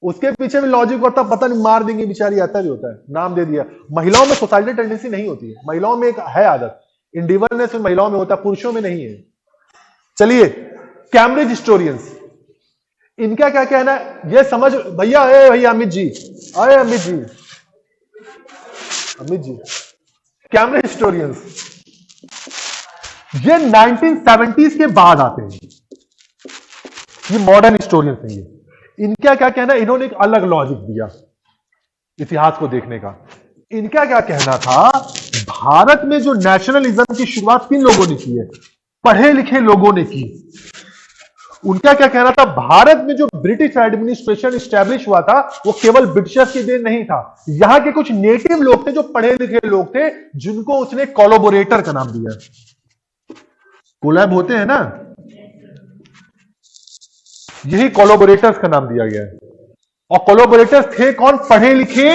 Speaker 1: उसके पीछे भी लॉजिक होता, पता नहीं मार देंगे बेचारी, आता भी होता है, नाम दे दिया। महिलाओं में सुसाइडल टेंडेंसी नहीं होती है, महिलाओं में एक है आदत, इंडिविजुअलनेस महिलाओं में होता है, पुरुषों में नहीं है। चलिए कैम्ब्रिज हिस्टोरियंस, इनका क्या कहना है ये समझ भैया, भैया अमित जी, अरे अमित जी, अमित जी, कैम्ब्रिज हिस्टोरियंस ये 1970s के बाद आते हैं, ये मॉडर्न हिस्टोरियंस हैं ये। इनका क्या कहना है, इन्होंने एक अलग लॉजिक दिया इतिहास को देखने का। इनका क्या कहना था, भारत में जो नेशनलिज्म की शुरुआत किन लोगों ने की है, पढ़े लिखे लोगों ने की। उनका क्या कहना था, भारत में जो ब्रिटिश एडमिनिस्ट्रेशन स्टैब्लिश हुआ था वो केवल ब्रिटिशर्स की देन नहीं था, यहां के कुछ नेटिव लोग थे जो पढ़े लिखे लोग थे, जिनको उसने कोलैबोरेटर का नाम दिया। कोलैब होते हैं ना, यही कोलैबोरेटर्स का नाम दिया गया है। और कोलैबोरेटर्स थे कौन, पढ़े लिखे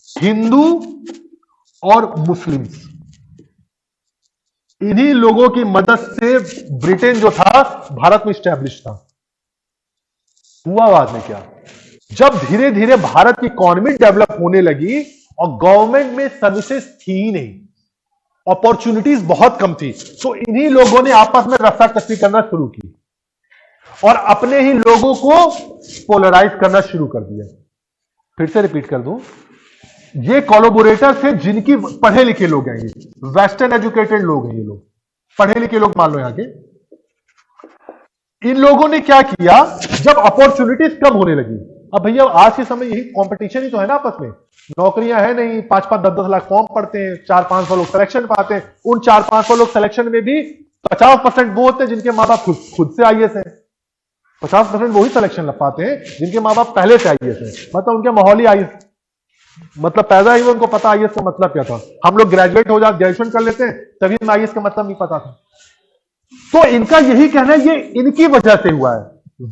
Speaker 1: हिंदू और मुस्लिम। इन्हीं लोगों की मदद से ब्रिटेन जो था भारत में स्टैब्लिश था। हुआ बाद में क्या, जब धीरे धीरे भारत की इकोनॉमी डेवलप होने लगी और गवर्नमेंट में सर्विसेज थी ही नहीं, अपॉर्चुनिटीज बहुत कम थी, तो इन्हीं लोगों ने आपस में रस्साकसी करना शुरू की और अपने ही लोगों को पोलराइज करना शुरू कर दिया। फिर से रिपीट कर दूं, ये कोलैबोरेटर थे जिनकी पढ़े लिखे लोग हैं, ये वेस्टर्न एजुकेटेड लोग हैं, ये लोग पढ़े लिखे लोग मान लो यहां के। इन लोगों ने क्या किया, जब अपॉर्चुनिटीज कम होने लगी, अब भैया आज के समय यही कंपटीशन ही तो है ना आपस में, नौकरियां है नहीं, 5-5, 10-10 लाख फॉर्म पढ़ते हैं, 400-500 लोग सिलेक्शन पाते हैं, उन 400-500 लोग सिलेक्शन में भी 50% वो होते हैं जिनके माँ बाप खुद से आईएएस है, 50% वही सिलेक्शन लग पाते हैं जिनके माँ बाप पहले से आईएएस है, मतलब उनके माहौल ही आईएएस, मतलब पैदा ही उनको पता आईएएस का मतलब क्या था। हम लोग ग्रेजुएट हो जाते, ग्रेजुएशन कर लेते हैं, तभी हमें आईएएस का मतलब नहीं पता था। तो इनका यही कहना है ये इनकी वजह से हुआ है।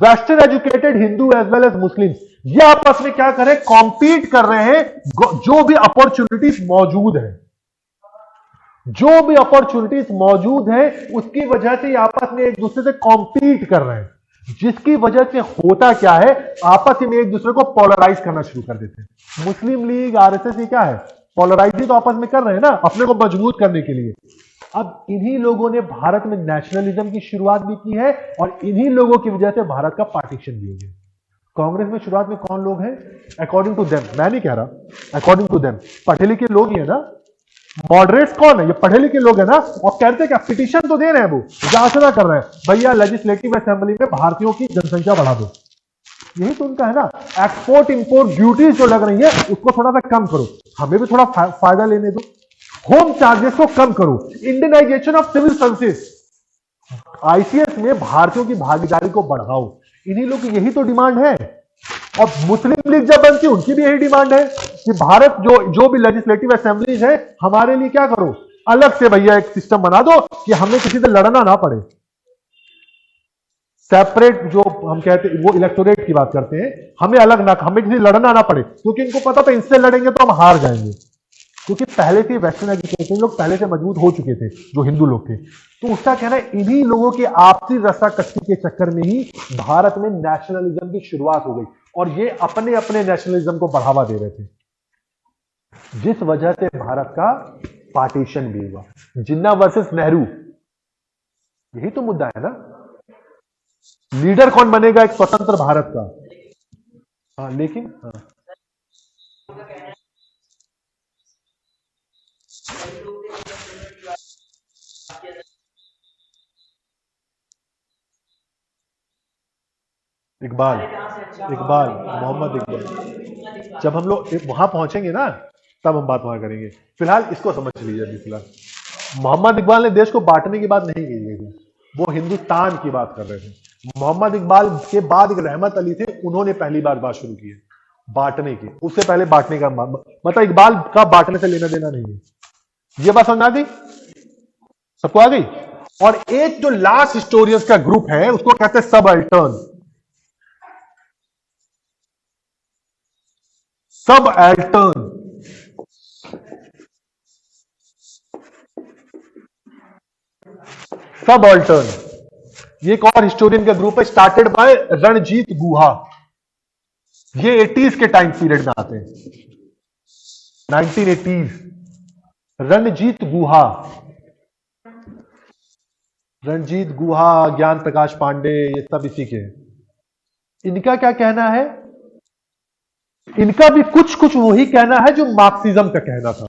Speaker 1: Western educated Hindu as well as Muslim ये आपस में क्या करें, कॉम्पीट कर रहे हैं, जो भी अपॉर्चुनिटीज मौजूद है, जो भी अपॉर्चुनिटीज मौजूद है उसकी वजह से आपस में एक दूसरे से कॉम्पीट कर रहे हैं, जिसकी वजह से होता क्या है, आपस में एक दूसरे को पोलराइज करना शुरू कर देते हैं। मुस्लिम लीग, आरएसएस ये क्या है, पोलराइज ही तो आपस में कर रहे हैं ना, अपने को मजबूत करने के लिए। अब इन्हीं लोगों ने भारत में नेशनलिज्म की शुरुआत भी की है और इन्हीं लोगों की वजह से भारत का पार्टीशन भी हो गया। कांग्रेस में शुरुआत में कौन लोग हैं, अकॉर्डिंग टू देम, मैं नहीं कह रहा, अकॉर्डिंग टू देम पढ़े लिखे लोग ही है ना। मॉडरेट्स कौन है, ये पढ़े लिखे लोग है ना, और कहते क्या, पिटीशन तो दे रहे हैं, वो याचना कर रहे हैं, भैया लेजिस्लेटिव असेंबली में भारतीयों की जनसंख्या बढ़ा दो। यही तो उनका है ना, एक्सपोर्ट इंपोर्ट ड्यूटीज जो लग रही है उसको थोड़ा सा कम करो, हमें भी थोड़ा फायदा लेने दो, होम चार्जेस को कम करो, Indianisation of civil services, ICS में भारतीयों की भागीदारी को बढ़ाओ। इन्हीं लोग की यही तो डिमांड है। और मुस्लिम लीग जब बनती है उनकी भी यही डिमांड है कि भारत जो भी लेजिस्लेटिव असेंबलीज है हमारे लिए क्या करो, अलग से भैया एक सिस्टम बना दो कि हमें किसी से लड़ना ना पड़े, सेपरेट जो हम कहते हैं वो इलेक्टोरेट की बात करते हैं, हमें अलग ना, हमें किसी लड़ना ना पड़े, क्योंकि इनको पता था इनसे लड़ेंगे तो हम हार जाएंगे, क्योंकि पहले से वेस्टर्न एजुकेशन लोग पहले से मजबूत हो चुके थे, जो हिंदू लोग थे। तो उसका कहना है इन्हीं लोगों के आपसी रस्साकशी के चक्कर में ही भारत में नेशनलिज्म की शुरुआत हो गई और ये अपने अपने नेशनलिज्म को बढ़ावा दे रहे थे, जिस वजह से भारत का पार्टीशन भी हुआ। जिन्ना वर्सेस नेहरू, यही तो मुद्दा है ना, लीडर कौन बनेगा एक स्वतंत्र भारत का। हाँ लेकिन इकबाल, मोहम्मद इकबाल, जब हम लोग वहां पहुंचेंगे ना तब हम बात वहां करेंगे, फिलहाल इसको समझ लीजिए। अभी फिलहाल मोहम्मद इकबाल ने देश को बांटने की बात नहीं की थी, वो हिंदुस्तान की बात कर रहे थे। मोहम्मद इकबाल के बाद एक रहमत अली थे, उन्होंने पहली बार बात शुरू की है बांटने की, उससे पहले बांटने का मतलब इकबाल का बांटने से लेना देना नहीं है। ये बात समझ आ गई, सबको आ गई। और एक जो लास्ट हिस्टोरियंस का ग्रुप है उसको कहते हैं सबअल्टर्न, सबअल्टर्न, सबअल्टर्न, ये एक और हिस्टोरियन का ग्रुप है, स्टार्टेड बाय रणजीत गुहा। ये 80s के टाइम पीरियड में आते हैं, 1980s। रणजीत गुहा, ज्ञान प्रकाश पांडे, ये सब इसी के। इनका क्या कहना है, इनका भी कुछ कुछ वही कहना है जो मार्क्सिज्म का कहना था,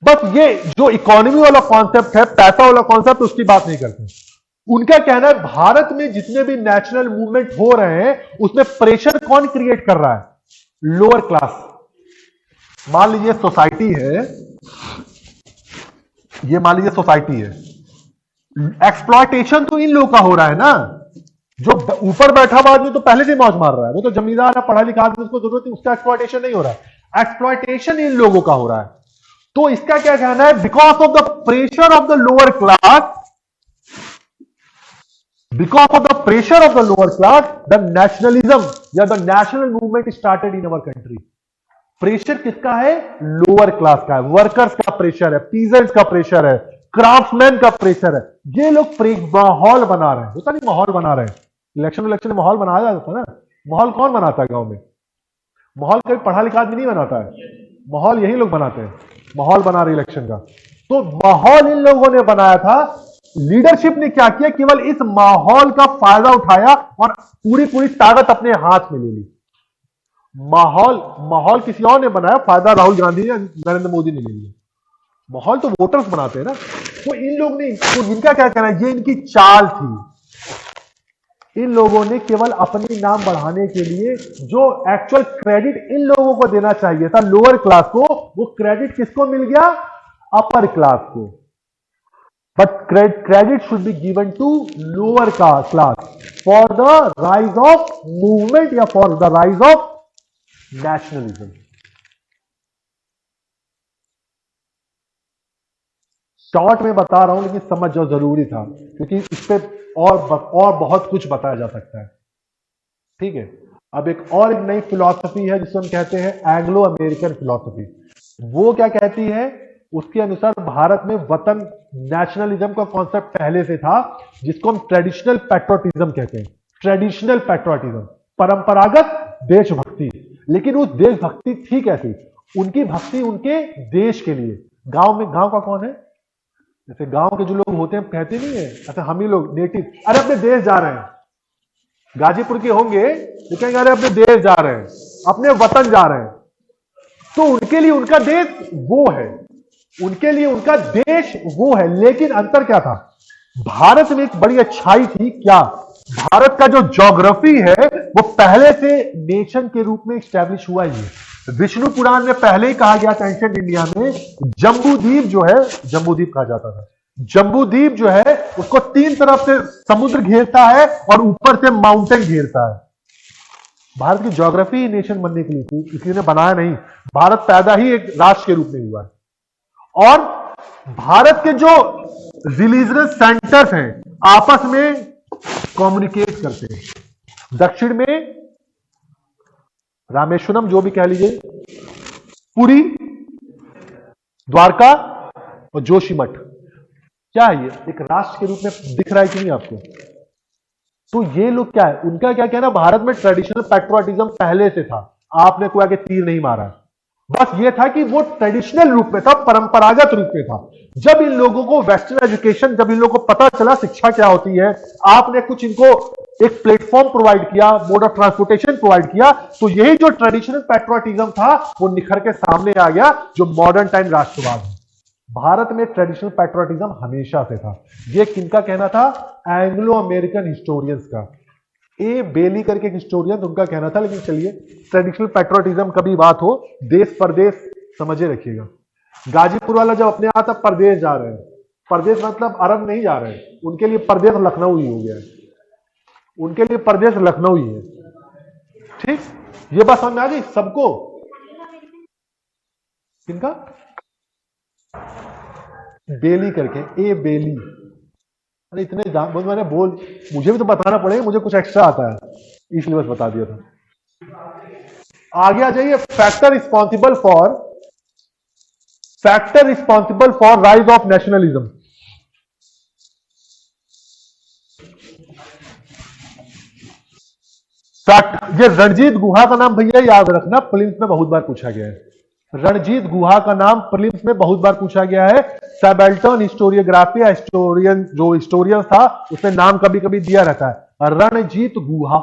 Speaker 1: बस ये जो इकोनॉमी वाला कॉन्सेप्ट है, पैसा वाला कॉन्सेप्ट, उसकी बात नहीं करते। उनका कहना है भारत में जितने भी नेशनल मूवमेंट हो रहे हैं उसमें प्रेशर कौन क्रिएट कर रहा है, लोअर क्लास। मान लीजिए सोसाइटी है, ये मान लीजिए सोसाइटी है, एक्सप्लॉयटेशन तो इन लोगों का हो रहा है ना, जो ऊपर बैठा हुआ आदमी तो पहले से मौज मार रहा है, वो तो जमींदार है, पढ़ा लिखा आदमी, उसको जरूरत है, उसका एक्सप्लॉयटेशन नहीं हो रहा है, एक्सप्लॉयटेशन इन लोगों का हो रहा है। तो इसका क्या कहना है, because of the pressure of the lower class, because of the pressure of the lower class, the nationalism या the national movement started in our country. Pressure किसका है, लोअर क्लास का है, वर्कर्स का प्रेशर है, पीजेंट्स का प्रेशर है, क्राफ्ट्समैन का प्रेशर है। ये लोग माहौल बना रहे हैं, होता नहीं माहौल बना रहे हैं, इलेक्शन में माहौल बनाया जाता है ना। माहौल कौन बनाता है गांव में, माहौल कोई पढ़ा लिखा आदमी नहीं बनाता है, माहौल यही लोग बनाते हैं, माहौल बना रहे इलेक्शन का। तो माहौल इन लोगों ने बनाया था, लीडरशिप ने क्या किया, केवल इस माहौल का फायदा उठाया और पूरी पूरी ताकत अपने हाथ में ले ली। माहौल किसी और ने बनाया, फायदा राहुल गांधी या नरेंद्र मोदी ने ले लिया। माहौल तो वोटर्स बनाते हैं ना। तो इन लोग ने, तो इनका क्या कहना है, ये इनकी चाल थी, इन लोगों ने केवल अपनी नाम बढ़ाने के लिए जो एक्चुअल क्रेडिट इन लोगों को देना चाहिए था लोअर क्लास को, वो क्रेडिट किसको मिल गया? अपर क्लास को। But credit should be given to lower class for the rise of movement या for the rise of nationalism. Short में बता रहा हूं लेकिन समझ जाओ, जरूरी था, क्योंकि इस पे और बहुत कुछ बताया जा सकता है। ठीक है, अब एक नई फिलॉसफी है जिसे हम कहते हैं एंग्लो अमेरिकन फिलॉसफी। वो क्या कहती है? उसके अनुसार भारत में वतन नेशनलिज्म का कॉन्सेप्ट पहले से था, जिसको हम ट्रेडिशनल पैट्रियोटिज्म कहते हैं। ट्रेडिशनल पैट्रियोटिज्म, परंपरागत देशभक्ति। लेकिन उस देशभक्ति थी कैसी? उनकी भक्ति उनके देश के लिए। गांव का कौन है? जैसे गांव के जो लोग होते हैं कहते नहीं है, अच्छा हम ही लोग नेटिव, अरे अपने देश जा रहे हैं, गाजीपुर के होंगे तो कहेंगे अरे अपने देश जा रहे हैं, अपने वतन जा रहे हैं। तो उनके लिए उनका देश वो है, उनके लिए उनका देश वो है। लेकिन अंतर क्या था? भारत में एक बड़ी अच्छाई थी क्या? भारत का जो ज्योग्राफी है वो पहले से नेशन के रूप में स्टैब्लिश हुआ ही है। विष्णु पुराण में पहले ही कहा गया था एंशिएंट इंडिया में, जम्बूद्वीप जो है, जम्बूद्वीप कहा जाता था, जम्बूद्वीप जो है उसको 3 तरफ से समुद्र घेरता है और ऊपर से माउंटेन घेरता है। भारत की ज्योग्राफी नेशन बनने के लिए थी, किसी ने बनाया नहीं। भारत पैदा ही एक राष्ट्र के रूप में हुआ है। और भारत के जो रिलीजियस सेंटर्स हैं आपस में कम्युनिकेट करते हैं। दक्षिण में रामेश्वरम, जो भी कह लीजिए, पुरी, द्वारका और जोशीमठ। क्या है ये? एक राष्ट्र के रूप में दिख रहा है कि नहीं आपको? तो ये लोग क्या है, उनका क्या कहना, भारत में ट्रेडिशनल पैट्रियोटिज्म पहले से था, आपने कोई आगे तीर नहीं मारा। बस ये था कि वो ट्रेडिशनल रूप में था, परंपरागत रूप में था। जब इन लोगों को वेस्टर्न एजुकेशन, जब इन लोगों को पता चला शिक्षा क्या होती है, आपने कुछ इनको एक प्लेटफॉर्म प्रोवाइड किया, मोड ऑफ ट्रांसपोर्टेशन प्रोवाइड किया, तो यही जो ट्रेडिशनल पैट्रियोटिज्म था वो निखर के सामने आ गया, जो मॉडर्न टाइम राष्ट्रवाद है। भारत में ट्रेडिशनल पैट्रियोटिज्म हमेशा से था। ये किनका कहना था? एंग्लो अमेरिकन हिस्टोरियंस का। ए बेली करके एक हिस्टोरियन, उनका कहना था। लेकिन चलिए, ट्रेडिशनल पैट्रियोटिज्म कभी बात हो, देश परदेश समझे रखिएगा। गाजीपुर वाला जब अपने यहाँ तक परदेश जा रहे हैं, परदेश मतलब अरब नहीं जा रहे हैं, उनके लिए परदेश लखनऊ ही हो गया है, उनके लिए परदेश लखनऊ ही है। ठीक, ये बात समझ में आ गई सबको? किनका? बेली करके, ए बेली। अरे इतने मैंने मुझे भी तो बताना पड़ेगा, मुझे कुछ एक्स्ट्रा आता है, इसलिए बस बता दिया था। आगे आ जाइए। Factor responsible for rise of nationalism. ये रणजीत गुहा का नाम भैया याद रखना, प्रीलिम्स में बहुत बार पूछा गया है। रणजीत गुहा का नाम प्रीलिम्स में बहुत बार पूछा गया है। सैबल्टन हिस्टोरियोग्राफी, हिस्टोरियन जो हिस्टोरियन था उसमें नाम कभी कभी दिया रहता है, रणजीत गुहा।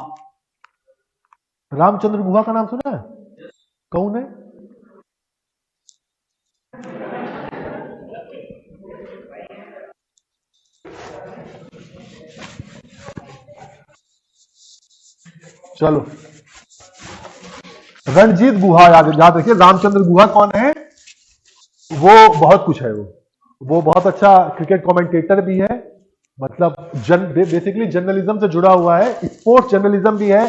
Speaker 1: रामचंद्र गुहा का नाम सुना है? कौन है? चलो, रणजीत गुहा याद रखिए। रामचंद्र गुहा कौन है? वो बहुत कुछ है। वो बहुत अच्छा क्रिकेट कमेंटेटर भी है, मतलब बेसिकली जर्नलिज्म से जुड़ा हुआ है, स्पोर्ट्स जर्नलिज्म भी है,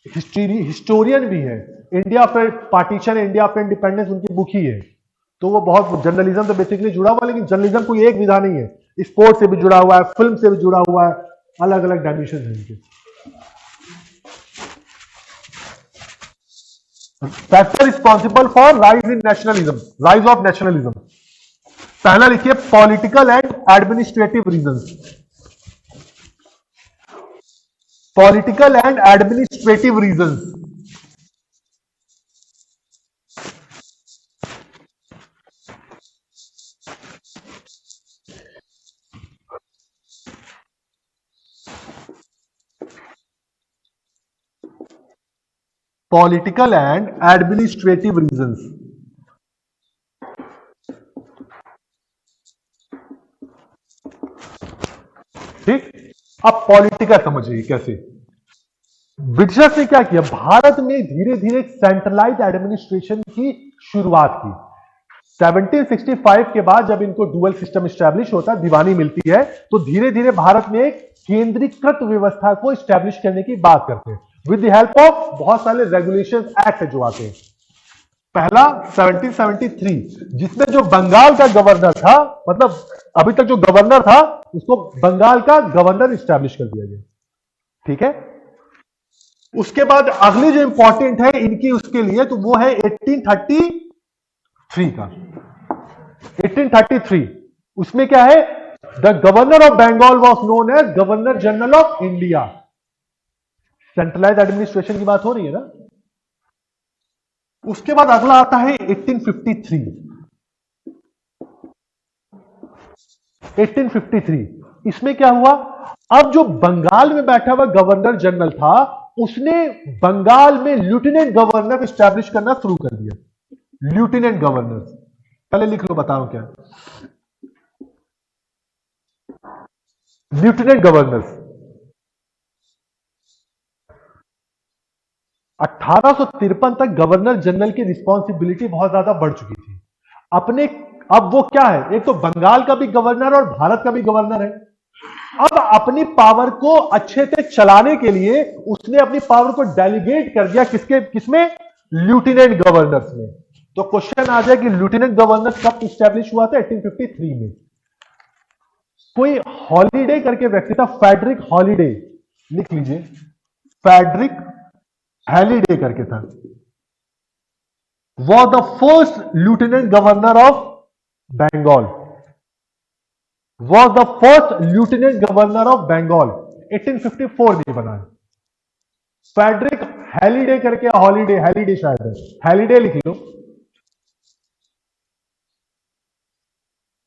Speaker 1: हिस्टोरियन भी है। India after partition, India after independence उनकी बुक ही है। तो वो बहुत जर्नलिज्म से बेसिकली जुड़ा हुआ है। लेकिन जर्नलिज्म कोई एक विधा नहीं है, स्पोर्ट्स से भी जुड़ा हुआ है, फिल्म से भी जुड़ा हुआ है, अलग अलग डायमेंशन है इनके। Factor responsible for rise in nationalism, rise of nationalism. पहला लिखिए, political and administrative reasons. Political and administrative reasons. Political and administrative reasons. ठीक, अब पॉलिटिकल समझिए कैसे ब्रिटिशर्स ने क्या किया, भारत में धीरे धीरे सेंट्रलाइज एडमिनिस्ट्रेशन की शुरुआत की। 1765 के बाद जब इनको डुअल सिस्टम स्टैब्लिश होता है, दीवानी मिलती है, तो धीरे धीरे भारत में एक केंद्रीकृत व्यवस्था को स्टैब्लिश करने की बात करते हैं विद द हेल्प ऑफ बहुत सारे रेगुलेशन एक्ट जो आते हैं। पहला 1773 जिसमें जो बंगाल का गवर्नर था, मतलब अभी तक जो गवर्नर था उसको बंगाल का गवर्नर स्टैब्लिश कर दिया गया। ठीक है, उसके बाद अगली जो इंपॉर्टेंट है इनकी उसके लिए, तो वो है 1833 का। 1833 उसमें क्या है, the governor of Bengal was known as governor general of India. Centralise administration की बात हो रही है ना। उसके बाद अगला आता है 1853। 1853 इसमें क्या हुआ, अब जो बंगाल में बैठा हुआ गवर्नर जनरल था उसने बंगाल में लेफ्टिनेंट गवर्नर स्टैब्लिश करना शुरू कर दिया। लेफ्टिनेंट गवर्नर, पहले लिख लो, बताओ क्या लेफ्टिनेंट गवर्नर। 1853 तक गवर्नर जनरल की रिस्पॉन्सिबिलिटी बहुत ज्यादा बढ़ चुकी थी अपने। अब वो क्या है, एक तो बंगाल का भी गवर्नर और भारत का भी गवर्नर है। अब अपनी पावर को अच्छे से चलाने के लिए उसने अपनी पावर को डेलीगेट कर दिया किसमें, लेफ्टिनेंट गवर्नर्स में। तो क्वेश्चन आ जाए कि लेफ्टिनेंट गवर्नर कब स्टैब्लिश हुआ था, 1853 में। कोई हॉलीडे करके व्यक्ति था, फेडरिक हॉलीडे, लिख लीजिए, फेडरिक हॉलीडे करके था, was the first lieutenant governor of Bengal, was the first lieutenant governor of Bengal। 1854 में बना है। फेडरिक हैलिडे करके, हॉलीडे, हैलिडे शायद है, हैलिडे लिख लो,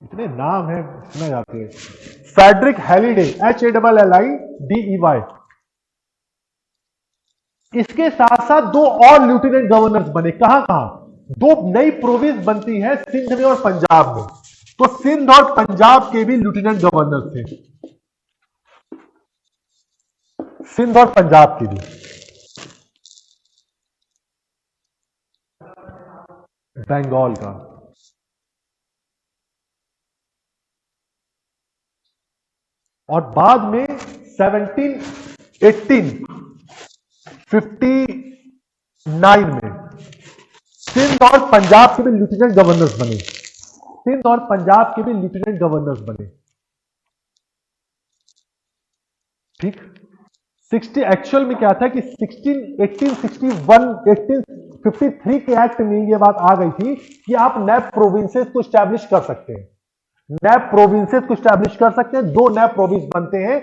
Speaker 1: इतने नाम है सुना जाते हैं। Frederick Halliday, HALLIDEY। इसके साथ साथ दो और लेफ्टिनेंट गवर्नर्स बने। कहां कहां, दो नई प्रोविंस बनती है सिंध में और पंजाब में, तो सिंध और पंजाब के भी लेफ्टिनेंट गवर्नर थे, सिंध और पंजाब के भी। बंगाल का और बाद में 1859 में सिंध और पंजाब के भी लेफ्टिनेंट गवर्नर्स बने, सिंध और पंजाब के भी लेफ्टिनेंट गवर्नर्स बने। ठीक, 60 एक्चुअल में क्या था कि 1853 के एक्ट में यह बात आ गई थी कि आप नए प्रोविंसेस को स्टैब्लिश कर सकते हैं, नए प्रोविंसेस को स्टैब्लिश कर सकते हैं। दो नए प्रोविंस बनते हैं,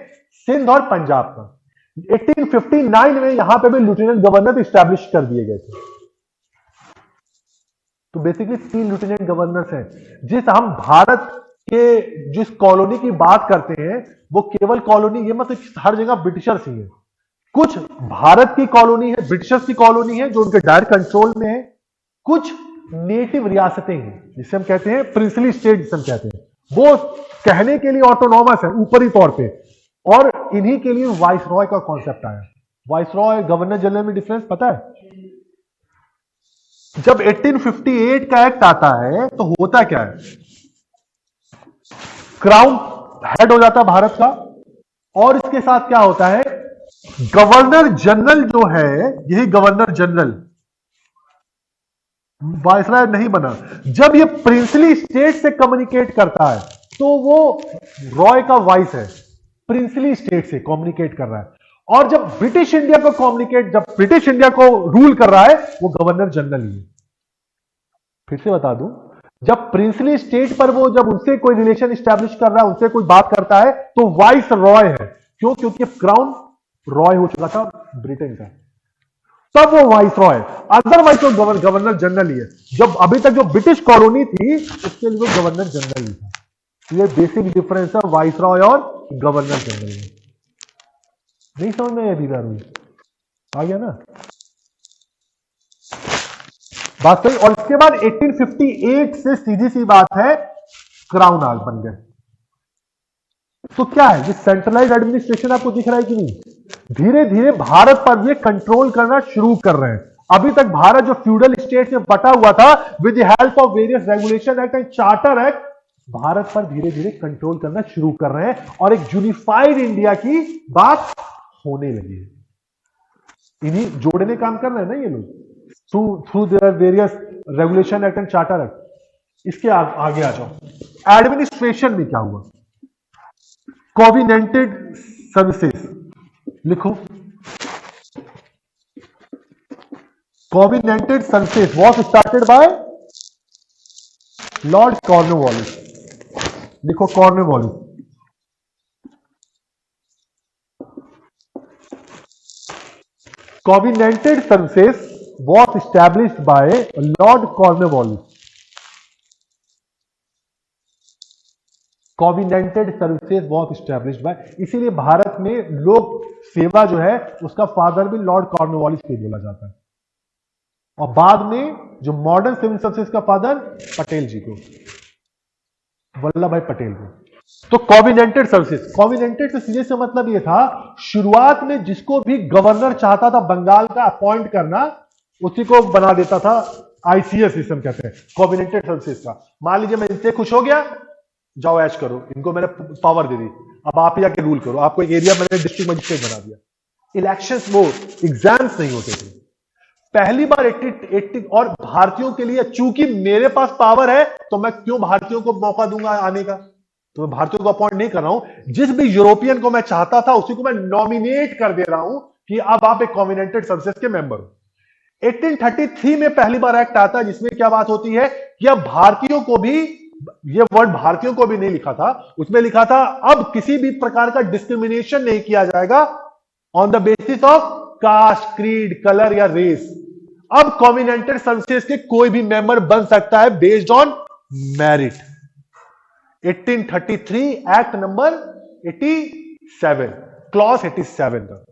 Speaker 1: सिंध और पंजाब का। 1859 में यहां पे भी लेफ्टिनेंट गवर्नर स्टैब्लिश कर दिए गए थे। तो बेसिकली 3 लेफ्टिनेंट गवर्नर्स हैं। जिस हम भारत के जिस कॉलोनी की बात करते हैं वो केवल कॉलोनी, ये मतलब हर जगह ब्रिटिशर्स ही है। कुछ भारत की कॉलोनी है, ब्रिटिशर्स की कॉलोनी है जो उनके डायरेक्ट कंट्रोल में है। कुछ नेटिव रियासतें हैं जिसे हम कहते हैं प्रिंसली स्टेट, जिसे हम कहते हैं, वो कहने के लिए ऑटोनॉमस है ऊपरी तौर पे, और इन्हीं के लिए वाइसरॉय का कॉन्सेप्ट आया। वाइसरॉय गवर्नर जनरल में डिफरेंस पता है? जब 1858 का एक्ट आता है तो होता क्या है, क्राउन हेड हो जाता है भारत का, और इसके साथ क्या होता है, गवर्नर जनरल जो है, यही गवर्नर जनरल, वाइसरॉय नहीं बना। जब ये प्रिंसली स्टेट से कम्युनिकेट करता है तो वो रॉय का वाइस है, प्रिंसली स्टेट से कम्युनिकेट कर रहा है। और जब ब्रिटिश इंडिया को कम्युनिकेट, जब ब्रिटिश इंडिया को रूल कर रहा है वो गवर्नर जनरल ही है। फिर से बता दूं, जब प्रिंसली स्टेट पर वो जब उनसे कोई रिलेशन स्टैब्लिश कर रहा है, उनसे कोई बात करता है, तो वाइस रॉय है। क्यों? क्योंकि क्राउन रॉय हो चुका था ब्रिटेन का, तब वो वाइस रॉय। अदरवाइज तो गवर्नर जनरल ही है। जब अभी तक जो ब्रिटिश कॉलोनी थी उसके लिए वो गवर्नर जनरल ही था। ये बेसिक डिफरेंस है वाइस रॉय और गवर्नर जनरल में। नहीं समझ में अभी आ गया ना बात सही। और इसके बाद 1858 से सीधी सी बात है क्राउन आर्ट बन गए। तो क्या है, ये सेंट्रलाइज एडमिनिस्ट्रेशन आपको दिख रहा है कि नहीं? धीरे धीरे भारत पर ये कंट्रोल करना शुरू कर रहे हैं। अभी तक भारत जो फ्यूडल स्टेट में बटा हुआ था, with the help of various regulation act and charter act, Bharat पर धीरे धीरे कंट्रोल करना शुरू कर रहे हैं और एक यूनिफाइड इंडिया की बात होने लगी है। इन्हीं जोड़ने काम कर रहे हैं ना ये लोग, through their various regulation act and charter act. इसके आगे आ जाओ। एडमिनिस्ट्रेशन में क्या हुआ? कोविनेंटेड सर्विसेज लिखो। Covenanted services was started by Lord Cornwallis. लिखो Cornwallis. Covenanted services was established by Lord Cornwallis. Covenanted services was established by, इसीलिए भारत में लोक सेवा जो है उसका फादर भी लॉर्ड कॉर्नवालिस को बोला जाता है, और बाद में जो मॉडर्न सिविल सर्विसेज का फादर पटेल जी को, वल्लभ भाई पटेल को। तो कोविनेंटेड सर्विसेज, कोविनेंटेड से सीधे से मतलब यह था, शुरुआत में जिसको भी गवर्नर चाहता था बंगाल का अपॉइंट करना, उसी को बना देता था आईसीएस सिस्टम कहते हैं कोविनेंटेड सर्विसेज का। मान लीजिए मैं इनसे खुश हो गया, जाओ ऐश करो, इनको मैंने पावर दे दी, अब आप ही आके रूल करो, आपको एक एरिया मैंने डिस्ट्रिक्ट मजिस्ट्रेट बना दिया। इलेक्शंस वो एग्जाम्स नहीं होते थे पहली बार 80 और भारतीयों के लिए, चूंकि मेरे पास पावर है तो मैं क्यों भारतीयों को मौका दूंगा आने का, तो मैं भारतीयों को अपॉइंट नहीं कर रहा हूं, जिस भी यूरोपियन को मैं चाहता था उसी को मैं नॉमिनेट कर दे रहा हूं कि अब आप एक कोविनेंटेड सर्विसेज के मेंबर हो। 1833 में पहली बार एक्ट आता है जिसमें क्या बात होती है कि अब भारतीयों को भी, ये वर्ड भारतीयों को भी नहीं लिखा था, उसमें लिखा था अब किसी भी प्रकार का डिस्क्रिमिनेशन नहीं किया जाएगा on the basis of caste, creed, colour या रेस। अब कोविनेंटेड सर्विसेज के कोई भी मेंबर बन सकता है based on merit. 1833 act number 87, clause 87 का।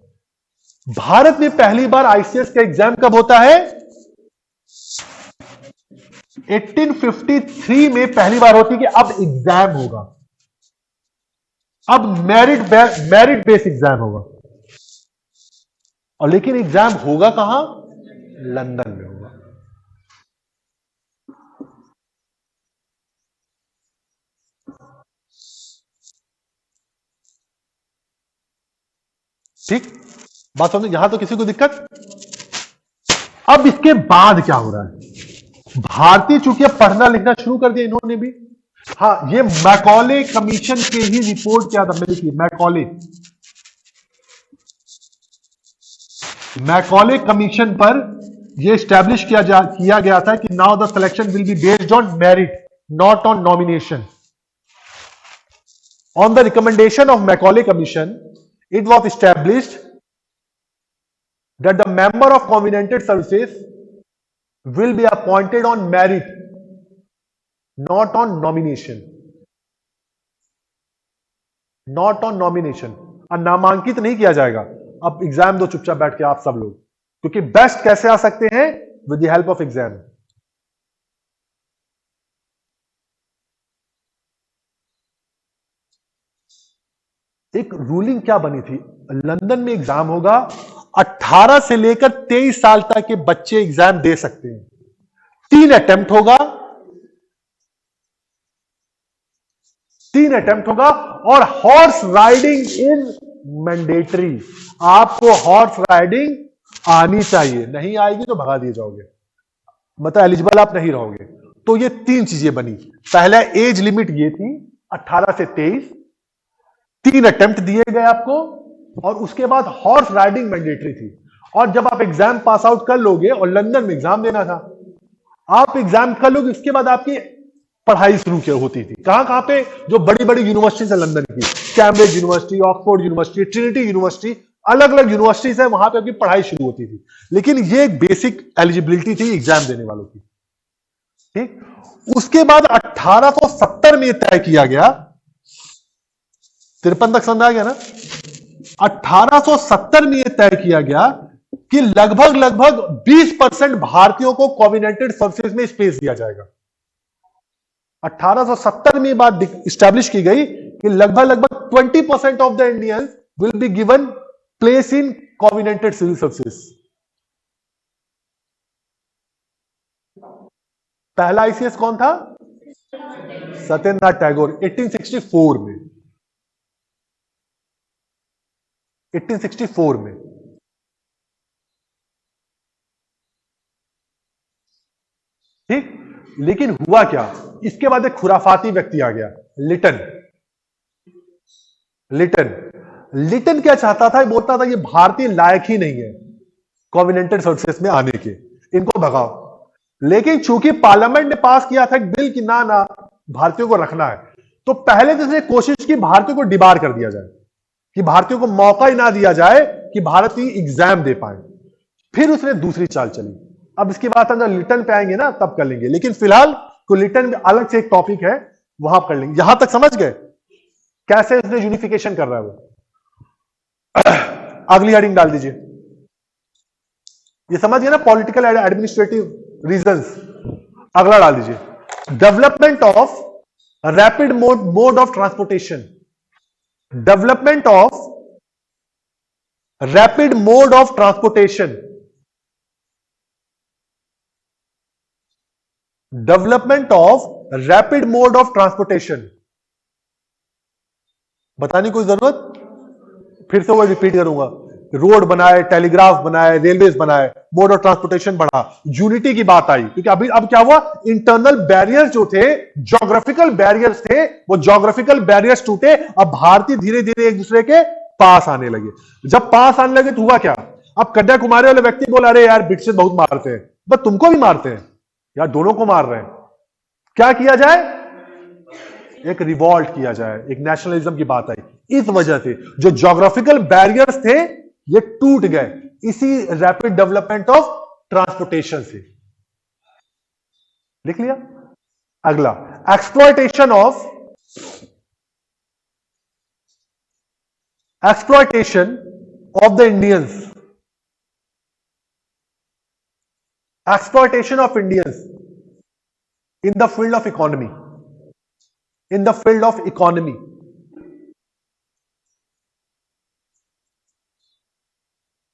Speaker 1: भारत में पहली बार आईसीएस का एग्जाम कब होता है? 1853 में पहली बार होती है कि अब एग्जाम होगा, अब मेरिट बेस्ड एग्जाम होगा। और लेकिन एग्जाम होगा कहां? लंदन में होगा। ठीक, बात समझ? यहां तो किसी को दिक्कत? अब इसके बाद क्या हो रहा है? भारतीय चूंकि अब पढ़ना लिखना शुरू कर दिया इन्होंने भी। हाँ, ये मैकॉले कमीशन के ही रिपोर्ट क्या था, मेरी मैकॉले कमीशन पर यह स्टैब्लिश किया गया था कि now the selection will be based on merit, not on nomination. On the recommendation of Macaulay commission, it was established that the member of covenanted services will be appointed on merit, not on nomination. Not on nomination. नामांकित नहीं किया जाएगा। अब एग्जाम दो चुपचाप बैठ के आप सब लोग, क्योंकि बेस्ट कैसे आ सकते हैं? With the help of exam. एक रूलिंग क्या बनी थी? लंदन में एग्जाम होगा, 18 से लेकर 23 साल तक के बच्चे एग्जाम दे सकते हैं। 3 अटेम्प्ट होगा, 3 अटेम्प्ट होगा, और हॉर्स राइडिंग इन मैंडेटरी। आपको हॉर्स राइडिंग आनी चाहिए, नहीं आएगी तो भगा दिए जाओगे, मतलब एलिजिबल आप नहीं रहोगे। तो ये 3 चीजें बनी। पहला एज लिमिट ये थी 18 से 23, 3 अटेम्प्ट दिए गए आपको, और उसके बाद हॉर्स राइडिंग मैंडेटरी थी। और जब आप एग्जाम पास आउट कर लोगे, और लंदन में एग्जाम देना था, आप एग्जाम कर लोगे, उसके बाद आपकी पढ़ाई शुरू होती थी। कहां कहां पे? जो बड़ी बड़ी यूनिवर्सिटीज है लंदन की, Cambridge university, Oxford university, Trinity university, अलग अलग यूनिवर्सिटीज है, वहां पे आपकी पढ़ाई शुरू होती थी। लेकिन ये एक बेसिक एलिजिबिलिटी थी एग्जाम देने वालों की। ठीक, उसके बाद 1870 में तय किया गया, 53 तक समझ आ गया ना? 1870 में यह तय किया गया कि लगभग 20% भारतीयों को कोविनेंटेड सर्विसेज में स्पेस दिया जाएगा। 1870 में बात स्टैब्लिश की गई कि लगभग लगभग 20% of the Indians will be given place in covenanted civil services. पहला आईसीएस कौन था? सत्येंद्रनाथ टैगोर, 1864 में। 1864 में। ठीक, लेकिन हुआ क्या, इसके बाद एक खुराफाती व्यक्ति आ गया, लिटन। लिटन लिटन क्या चाहता था? बोलता था ये भारतीय लायक ही नहीं है कॉन्विनेंटेड सर्विसेज में आने के, इनको भगाओ। लेकिन चूंकि पार्लियामेंट ने पास किया था एक बिल कि ना ना भारतीयों को रखना है, तो पहले तो उसने कोशिश की भारतीयों को डिबार कर दिया जाए, कि भारतीयों को मौका ही ना दिया जाए कि भारतीय एग्जाम दे पाए। फिर उसने दूसरी चाल चली। अब इसकी बात हम जब लिटन पे आएंगे ना तब कर लेंगे, लेकिन फिलहाल तो लिटन में अलग से एक टॉपिक है, वहां कर लेंगे। यहां तक समझ गए कैसे उसने यूनिफिकेशन कर रहा है वो? अगली हेडिंग डाल दीजिए। ये समझ गए ना, पॉलिटिकल एडमिनिस्ट्रेटिव रीजंस। अगला डाल दीजिए, development of rapid mode of transportation. Development of rapid mode of transportation. Development of rapid mode of transportation. बताने की कोई जरूरत? फिर से वो रिपीट करूंगा। रोड बनाए, टेलीग्राफ बनाए, रेलवेज बनाए, मोड ऑफ ट्रांसपोर्टेशन बढ़ा, यूनिटी की बात आई, क्योंकि अभी अब क्या हुआ, इंटरनल बैरियर्स जो थे, ज्योग्राफिकल बैरियर्स थे, वो ज्योग्राफिकल बैरियर्स टूटे। अब भारतीय धीरे धीरे एक दूसरे के पास आने लगे। जब पास आने लगे तो हुआ क्या, अब कन्याकुमारी वाले व्यक्ति बोला अरे यार ब्रिटिश बहुत मारते हैं, बस तुमको भी मारते हैं यार, दोनों को मार रहे हैं, क्या किया जाए? एक रिवॉल्ट किया जाए, एक नेशनलिज्म की बात आई। इस वजह से जो ज्योग्राफिकल बैरियर्स थे ये टूट गए, इसी रैपिड डेवलपमेंट ऑफ ट्रांसपोर्टेशन से। लिख लिया? अगला, exploitation of the Indians. Exploitation of Indians in the field of economy. In the field of economy.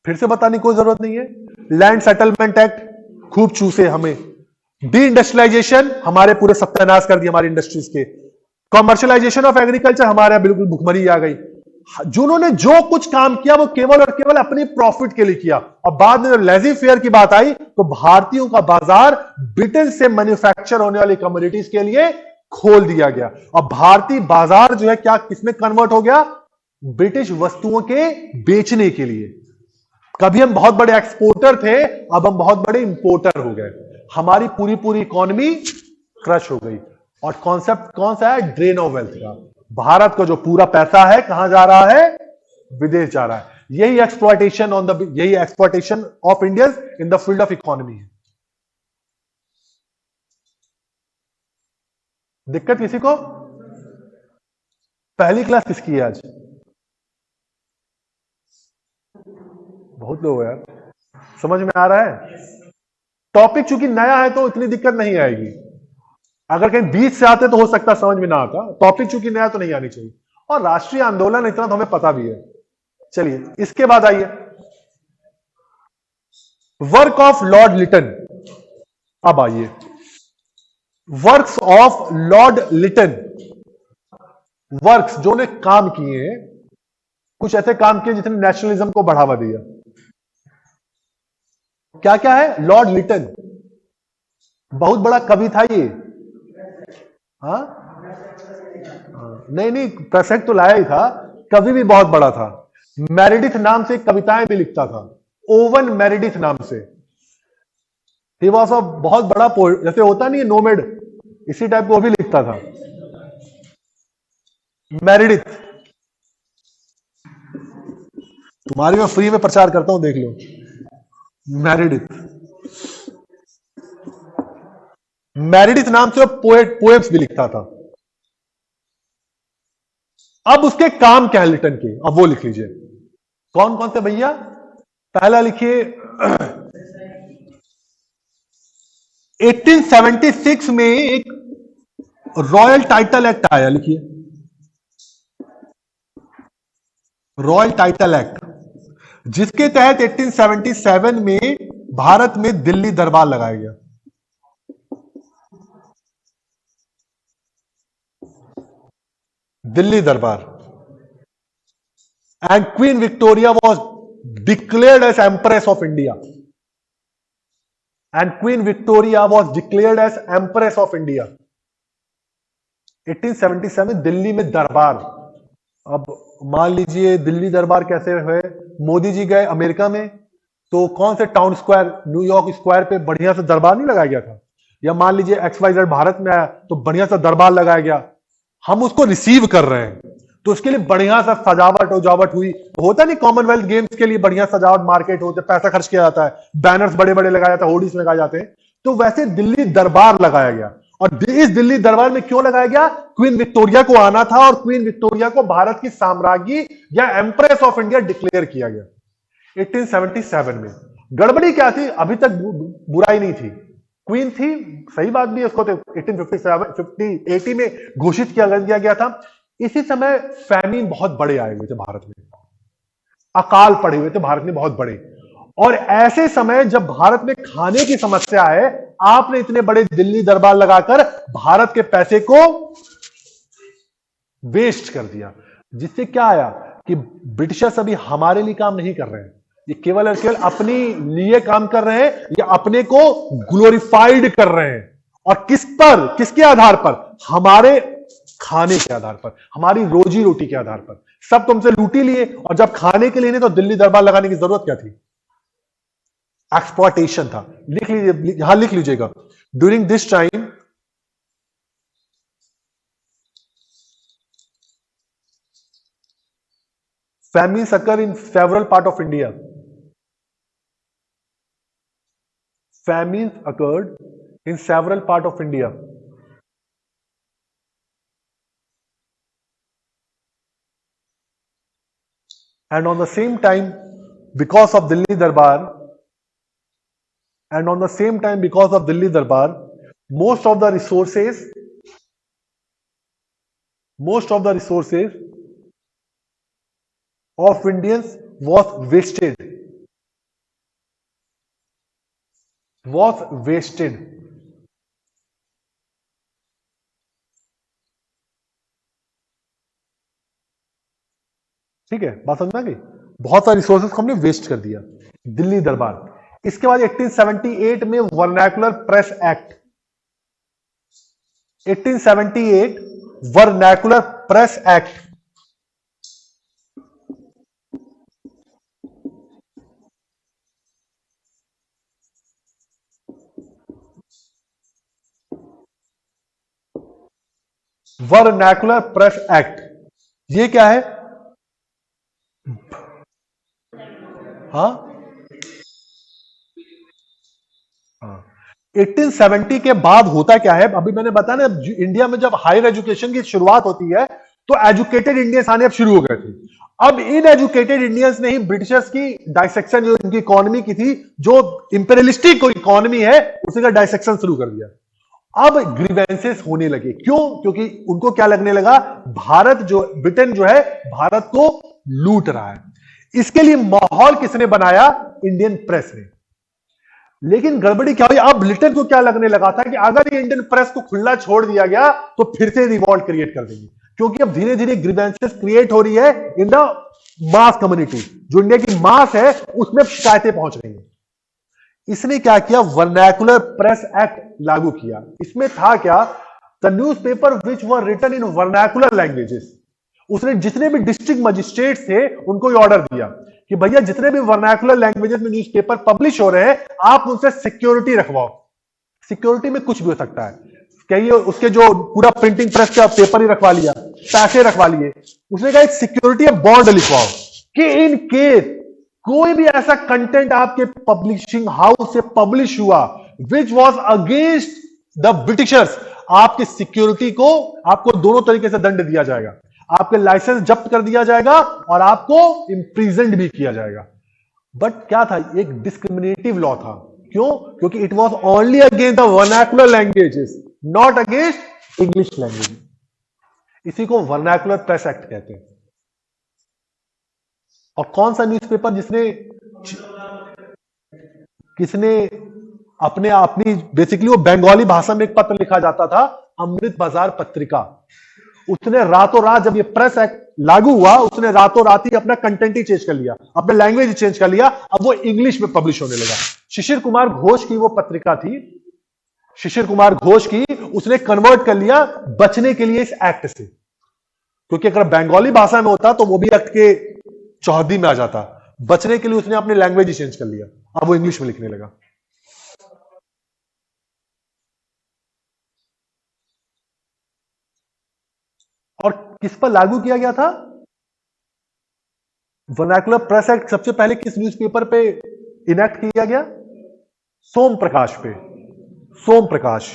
Speaker 1: फिर से बताने की कोई जरूरत नहीं है। लैंड सेटलमेंट एक्ट खूब चूसे हमें, डी इंडस्ट्रियलाइजेशन हमारे पूरे सत्यानाश कर दिया हमारी इंडस्ट्रीज के, कॉमर्शियलाइजेशन ऑफ एग्रीकल्चर हमारे बिल्कुल भुखमरी आ गई। जिन्होंने जो कुछ काम किया वो केवल और केवल अपने प्रॉफिट के लिए किया। और बाद में लेजी फेयर की बात आई तो भारतीयों का बाजार ब्रिटेन से मैन्युफैक्चर होने वाली कमोडिटीज के लिए खोल दिया गया। और भारतीय बाजार जो है क्या किसमें कन्वर्ट हो गया? ब्रिटिश वस्तुओं के बेचने के लिए। कभी हम बहुत बड़े एक्सपोर्टर थे, अब हम बहुत बड़े इंपोर्टर हो गए। हमारी पूरी पूरी इकोनॉमी क्रश हो गई। और कॉन्सेप्ट कौन सा है? ड्रेन ऑफ वेल्थ का। भारत का जो पूरा पैसा है कहां जा रहा है? विदेश जा रहा है। यही exploitation of Indians in the field of economy है। दिक्कत किसी को? पहली क्लास किसकी है आज? बहुत लोग यार, समझ में आ रहा है? टॉपिक चूंकि नया है तो इतनी दिक्कत नहीं आएगी। अगर कहीं बीच से आते तो हो सकता समझ में ना आता। टॉपिक चूंकि नया तो नहीं आनी चाहिए। और राष्ट्रीय आंदोलन इतना तो हमें पता भी है। चलिए इसके बाद आइए, वर्क ऑफ लॉर्ड लिटन। अब आइए, works of Lord Lytton. Works जो ने काम किए, कुछ ऐसे काम किए जिसने नेशनलिज्म को बढ़ावा दिया। क्या क्या है? लॉर्ड लिटन बहुत बड़ा कवि था ये। हाँ, नहीं नहीं, प्रसंग तो लाया ही था, कवि भी बहुत बड़ा था। मेरिडिथ नाम से कविताएं भी लिखता था, ओवन मेरिडिथ नाम से। ही वॉज अ बहुत बड़ा पोएट, जैसे होता नहीं है नोमेड, इसी टाइप को वो भी लिखता था। मेरिडिथ, तुम्हारी मैं फ्री में प्रचार करता हूं, देख लो। मेरिडिथ, मेरिडिथ नाम से पोएम्स भी लिखता था। अब उसके काम क्या है लिटन के, अब वो लिख लीजिए। कौन कौन से भैया? पहला लिखिए, 1876 में एक रॉयल टाइटल एक्ट आया, लिखिए। रॉयल टाइटल एक्ट, जिसके तहत 1877 में भारत में दिल्ली दरबार लगाया गया। Delhi durbar. And Queen Victoria was declared as empress of India. And Queen Victoria was declared as empress of India. 1877 Delhi में दरबार। अब मान लीजिए दिल्ली दरबार कैसे हुए, मोदी जी गए अमेरिका में तो कौन से टाउन स्क्वायर, न्यूयॉर्क स्क्वायर पे बढ़िया से दरबार नहीं लगाया गया था, या मान लीजिए XYZ भारत में आया तो बढ़िया सा दरबार लगाया गया। हम उसको रिसीव कर रहे हैं तो उसके लिए बढ़िया सा सजावट उजावट हुई। होता नहीं कॉमनवेल्थ गेम्स के लिए बढ़िया सजावट, मार्केट होते, पैसा खर्च किया जाता है, बैनर्स बड़े बड़े लगाया जाता है, होर्डिंग्स लगाए जाते हैं। तो वैसे दिल्ली दरबार लगाया गया। और इस दिल्ली दरबार में क्यों लगाया गया? क्वीन विक्टोरिया को आना था और क्वीन विक्टोरिया को भारत की साम्राज्ञी या एम्प्रेस ऑफ इंडिया डिक्लेयर किया गया 1877 में। गड़बड़ी क्या थी? अभी तक बुराई नहीं थी, क्वीन थी, सही बात भी है, उसको तो 1880 में घोषित किया गया था। इसी समय फैमिन बहुत बड़े आए हुए थे भारत में, अकाल पड़े हुए थे भारत में बहुत बड़े। और ऐसे समय जब भारत में खाने की समस्या है, आपने इतने बड़े दिल्ली दरबार लगाकर भारत के पैसे को वेस्ट कर दिया, जिससे क्या आया कि ब्रिटिशर्स अभी हमारे लिए काम नहीं कर रहे हैं, ये केवल और केवल अपने लिए काम कर रहे हैं या अपने को ग्लोरीफाइड कर रहे हैं। और किस पर, किसके आधार पर? हमारे खाने के आधार पर, हमारी रोजी रोटी के आधार पर। सब तुमसे लूटी लिए और जब खाने के लिए नहीं तो दिल्ली दरबार लगाने की जरूरत क्या थी? एक्सप्लॉयटेशन था। लिख लीजिए, यहां लिख लीजिएगा, during this time famines occur in several part of India. Famines occurred in several part of India. And on the same time, because of Delhi Darbar, most of the resources of Indians was wasted. ठीक है, बात समझ में आ गई? बहुत सारे रिसोर्सेज को हमने वेस्ट कर दिया। दिल्ली दरबार। इसके बाद 1878 में vernacular press act, 1878 vernacular press act. Vernacular press act, ये क्या है? हाँ, 1870 के बाद होता क्या है, अभी मैंने बताया ना, इंडिया में जब हायर एजुकेशन की शुरुआत होती है तो एजुकेटेड इंडियंस आने अब शुरू हो गए थे। अब इन एजुकेटेड इंडियंस ने ही ब्रिटिशर्स की डाइसेक्शन, जो इनकी इकोनॉमी की थी, जो इंपेरियलिस्टिक इकोनॉमी है, उसी का डाइसेक्शन शुरू कर दिया। अब ग्रीवेंसेस होने लगे। क्यों? क्योंकि उनको क्या लगने लगा, ब्रिटेन जो है भारत को लूट रहा है। इसके लिए माहौल किसने बनाया? इंडियन प्रेस ने। लेकिन गड़बड़ी क्या हुई, अब ब्रिटेन को क्या लगने लगा था कि अगर ये इंडियन प्रेस को खुला छोड़ दिया गया तो फिर से रिवॉल्ट क्रिएट कर देंगे, क्योंकि अब धीरे धीरे ग्रीवेंसेस क्रिएट हो रही है इन द मास कम्युनिटी, जो इंडिया की मास है उसमें शिकायतें पहुंच रही है। इसने क्या किया, वर्नैकुलर प्रेस एक्ट लागू किया। इसमें था क्या, the newspaper which were written in vernacular languages, उसने जितने भी डिस्ट्रिक्ट मजिस्ट्रेट्स थे उनको ये ऑर्डर दिया कि भैया जितने भी वर्नैकुलर लैंग्वेजेस में न्यूज़पेपर पब्लिश हो रहे हैं, आप उनसे सिक्योरिटी रखवाओ। सिक्योरिटी में कुछ भी हो सकता है, कहिए उसके जो पूरा प्रिंटिंग प्रेस का पेपर ही रखवा लिया, पैसे रखवा लिए। उसने कहा एक सिक्योरिटी बॉन्ड लिखवाओ कि इन केस कोई भी ऐसा कंटेंट आपके पब्लिशिंग हाउस से पब्लिश हुआ which was against the Britishers, आपकी सिक्योरिटी को, आपको दोनों तरीके से दंड दिया जाएगा। आपके लाइसेंस जब्त कर दिया जाएगा और आपको इंप्रिजन्ड भी किया जाएगा। बट क्या था, एक डिस्क्रिमिनेटिव लॉ था। क्यों? क्योंकि it was only against the vernacular languages, not against English language. इसी को वर्नैकुलर प्रेस एक्ट कहते हैं। और कौन सा न्यूज़पेपर किसने अपनी बेसिकली वो बंगाली भाषा में एक पत्र लिखा जाता था, अमृत बाजार पत्रिका। उसने रातों रात, जब ये प्रेस एक्ट लागू हुआ, उसने रातों रात ही अपना कंटेंट ही चेंज कर लिया, अपना लैंग्वेज चेंज कर लिया। अब वो इंग्लिश में पब्लिश होने लगा। शिशिर कुमार घोष की वो पत्रिका थी, शिशिर कुमार घोष की, उसने कन्वर्ट कर लिया बचने के लिए इस एक्ट से, क्योंकि अगर बंगाली भाषा में होता तो वो भी एक्ट के चौहदी में आ जाता। बचने के लिए उसने अपनी लैंग्वेज ही चेंज कर लिया, अब वो इंग्लिश में लिखने लगा। और किस पर लागू किया गया था? वर्नाकुलर प्रेस एक्ट सबसे पहले किस न्यूज़पेपर पे इनेक्ट किया गया? सोम प्रकाश पे। सोम प्रकाश।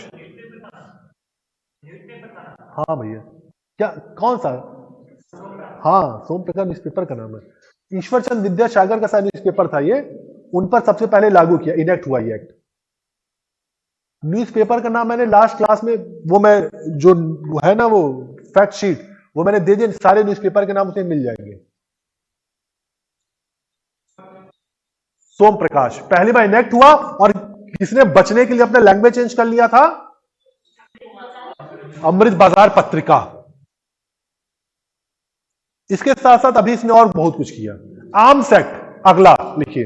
Speaker 1: हाँ भैया, क्या कौन सा? हाँ, सोम प्रकाश न्यूज़पेपर का नाम है। ईश्वर चंद विद्यासागर का शायद न्यूज़पेपर था ये, उन पर सबसे पहले लागू किया, इनेक्ट हुआ ये एक्ट। न्यूज़पेपर का नाम मैंने लास्ट क्लास में, वो मैं जो है ना वो फैक्ट शीट, वो मैंने दे दिए, सारे न्यूज़पेपर के नाम उसे मिल जाएंगे। सोम प्रकाश पहली बार इनेक्ट हुआ, और किसने बचने के लिए अपना लैंग्वेज चेंज कर लिया था? अमृत बाजार पत्रिका। इसके साथ साथ अभी इसने और बहुत कुछ किया। आर्म्स एक्ट, अगला लिखिए,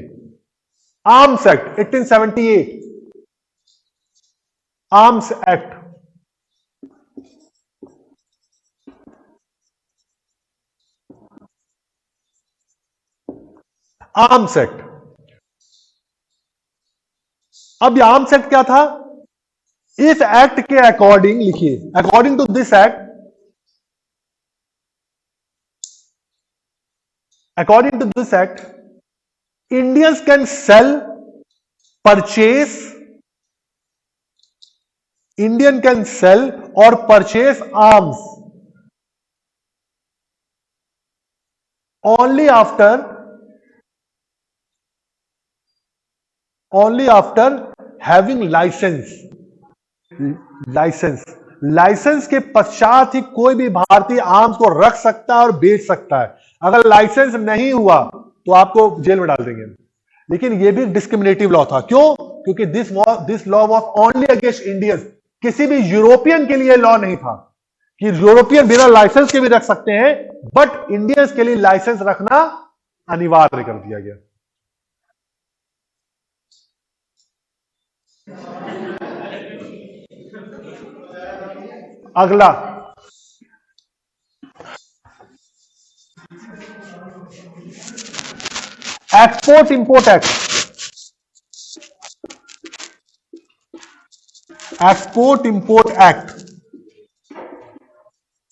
Speaker 1: arms act 1878। Arms act, arms act. अब ये आर्म्स एक्ट क्या था? इस एक्ट के अकॉर्डिंग लिखिए, according to this act, according to this act, Indians can sell, purchase, Indian can sell or purchase arms only after having license। License के पश्चात ही कोई भी भारतीय आर्म्स को रख सकता है और बेच सकता है। अगर लाइसेंस नहीं हुआ तो आपको जेल में डाल देंगे। लेकिन यह भी डिस्क्रिमिनेटिव लॉ था। क्यों? क्योंकि this law was only against Indians. किसी भी यूरोपियन के लिए लॉ नहीं था कि यूरोपियन बिना लाइसेंस के भी रख सकते हैं, बट इंडियंस के लिए लाइसेंस रखना अनिवार्य कर दिया गया। अगला, export import act. Export import act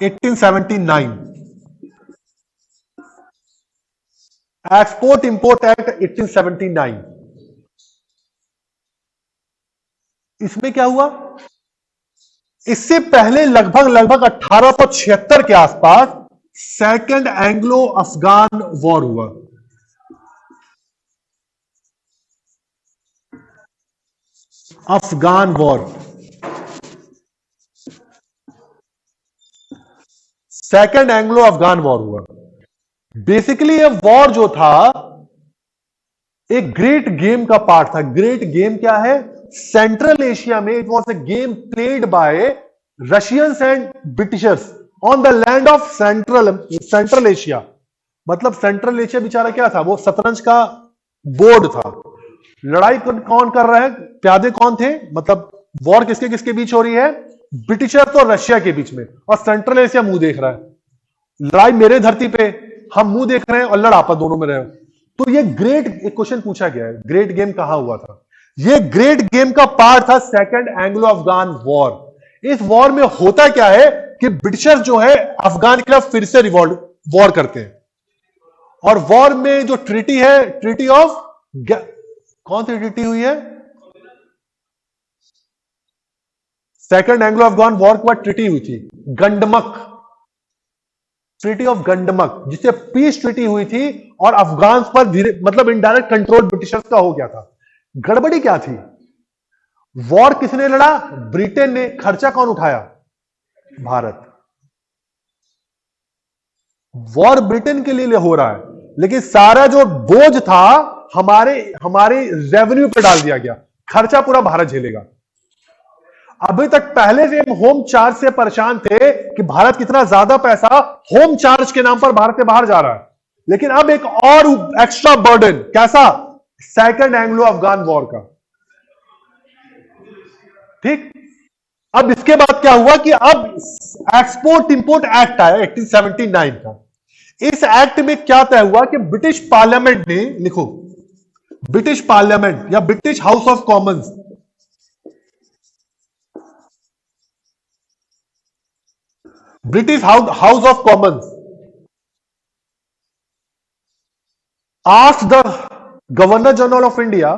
Speaker 1: 1879। Export import act 1879। इसमें क्या हुआ? इससे पहले लगभग 1876 के आसपास सेकेंड एंग्लो अफगान वॉर हुआ। Afghan war, second Anglo Afghan war हुआ। बेसिकली ये वॉर जो था एक ग्रेट गेम का पार्ट था। ग्रेट गेम क्या है? सेंट्रल एशिया में it was a game played by Russians and Britishers on the land of central Asia. मतलब सेंट्रल एशिया बेचारा क्या था? वो शतरंज का बोर्ड था। लड़ाई कौन कर रहा है? प्यादे कौन थे? मतलब वॉर किसके किसके बीच हो रही है? ब्रिटिशर्स और रशिया के बीच में, और सेंट्रल एशिया मुंह देख रहा है। लड़ाई मेरे धरती पे, हम मुंह देख रहे हैं और लड़ आपस दोनों में रहे। तो ये ग्रेट, एक क्वेश्चन पूछा गया है, ग्रेट गेम कहां हुआ था? ये ग्रेट गेम का पार्ट था सेकंड एंग्लो अफगान वॉर। इस वॉर में होता क्या है कि ब्रिटिशर्स जो है अफगान के खिलाफ फिर से रिवॉल्ट वॉर करते हैं, और वॉर में जो ट्रीटी है, ट्रीटी ऑफ, कौन सी ट्रीटी हुई है? सेकंड एंग्लो अफगान वॉर के बाद ट्रीटी हुई थी गंडमक, ट्रीटी ऑफ गंडमक, जिससे पीस ट्रीटी हुई थी, और अफगान पर धीरे मतलब इनडायरेक्ट कंट्रोल ब्रिटिशर्स का हो गया था। गड़बड़ी क्या थी? वॉर किसने लड़ा? ब्रिटेन ने। खर्चा कौन उठाया? भारत। वॉर ब्रिटेन के लिए हो रहा है, लेकिन सारा जो बोझ था हमारे हमारे रेवेन्यू पे डाल दिया गया, खर्चा पूरा भारत झेलेगा। अभी तक पहले से हम होम चार्ज से परेशान थे कि भारत कितना ज्यादा पैसा होम चार्ज के नाम पर भारत से बाहर जा रहा है, लेकिन अब एक और एक्स्ट्रा बर्डन, कैसा? सेकंड एंग्लो अफगान वॉर का। ठीक, अब इसके बाद क्या हुआ कि अब एक्सपोर्ट इंपोर्ट एक्ट आया 1879 का। इस एक्ट में क्या तय हुआ कि ब्रिटिश पार्लियामेंट ने, लिखो, ब्रिटिश पार्लियामेंट या British house of Commons, British house of Commons asked the Governor General of India,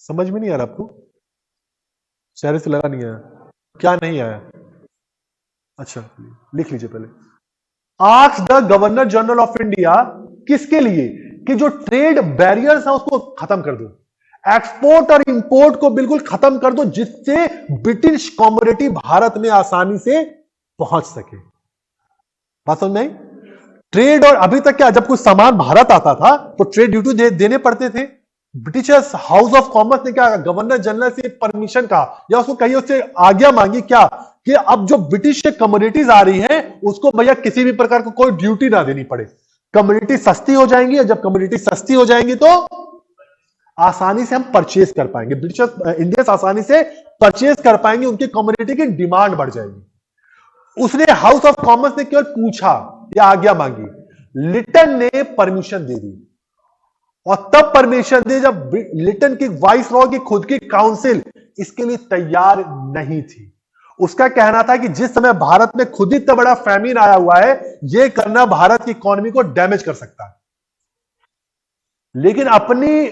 Speaker 1: समझ में नहीं आ रहा आपको? चेहरे से लगा नहीं आया, क्या नहीं आया? अच्छा, लिख लीजिए पहले। Asked the Governor General of India, किसके लिए? कि जो ट्रेड बैरियर्स है उसको खत्म कर दो, एक्सपोर्ट और इंपोर्ट को बिल्कुल खत्म कर दो, जिससे ब्रिटिश कमोडिटी भारत में आसानी से पहुंच सके। बात समझ में आई? ट्रेड, और अभी तक क्या, जब कोई सामान भारत आता था तो ट्रेड ड्यूटी देने पड़ते थे। ब्रिटिश हाउस ऑफ कॉमर्स ने क्या, गवर्नर जनरल से परमिशन कहा या उसको कही, उससे आज्ञा मांगी, क्या कि अब जो ब्रिटिश से कमोडिटीज आ रही हैं उसको भैया किसी भी प्रकार को कोई ड्यूटी ना देनी पड़े, कमोडिटी सस्ती हो जाएंगी, और जब कमोडिटी सस्ती हो जाएंगी तो आसानी से हम परचेज कर पाएंगे, ब्रिटिश इंडियंस आसानी से परचेज कर पाएंगे, उनकी कमोडिटी की डिमांड बढ़ जाएगी। उसने हाउस ऑफ कॉमर्स ने केवल पूछा या आज्ञा मांगी, लिटन ने परमिशन दे दी, और तब परमिशन दी जब लिटन की वाइस रॉय की खुद की काउंसिल इसके लिए तैयार नहीं थी। उसका कहना था कि जिस समय भारत में खुद ही इतना बड़ा फैमिन आया हुआ है, यह करना भारत की इकोनॉमी को डैमेज कर सकता है। लेकिन अपनी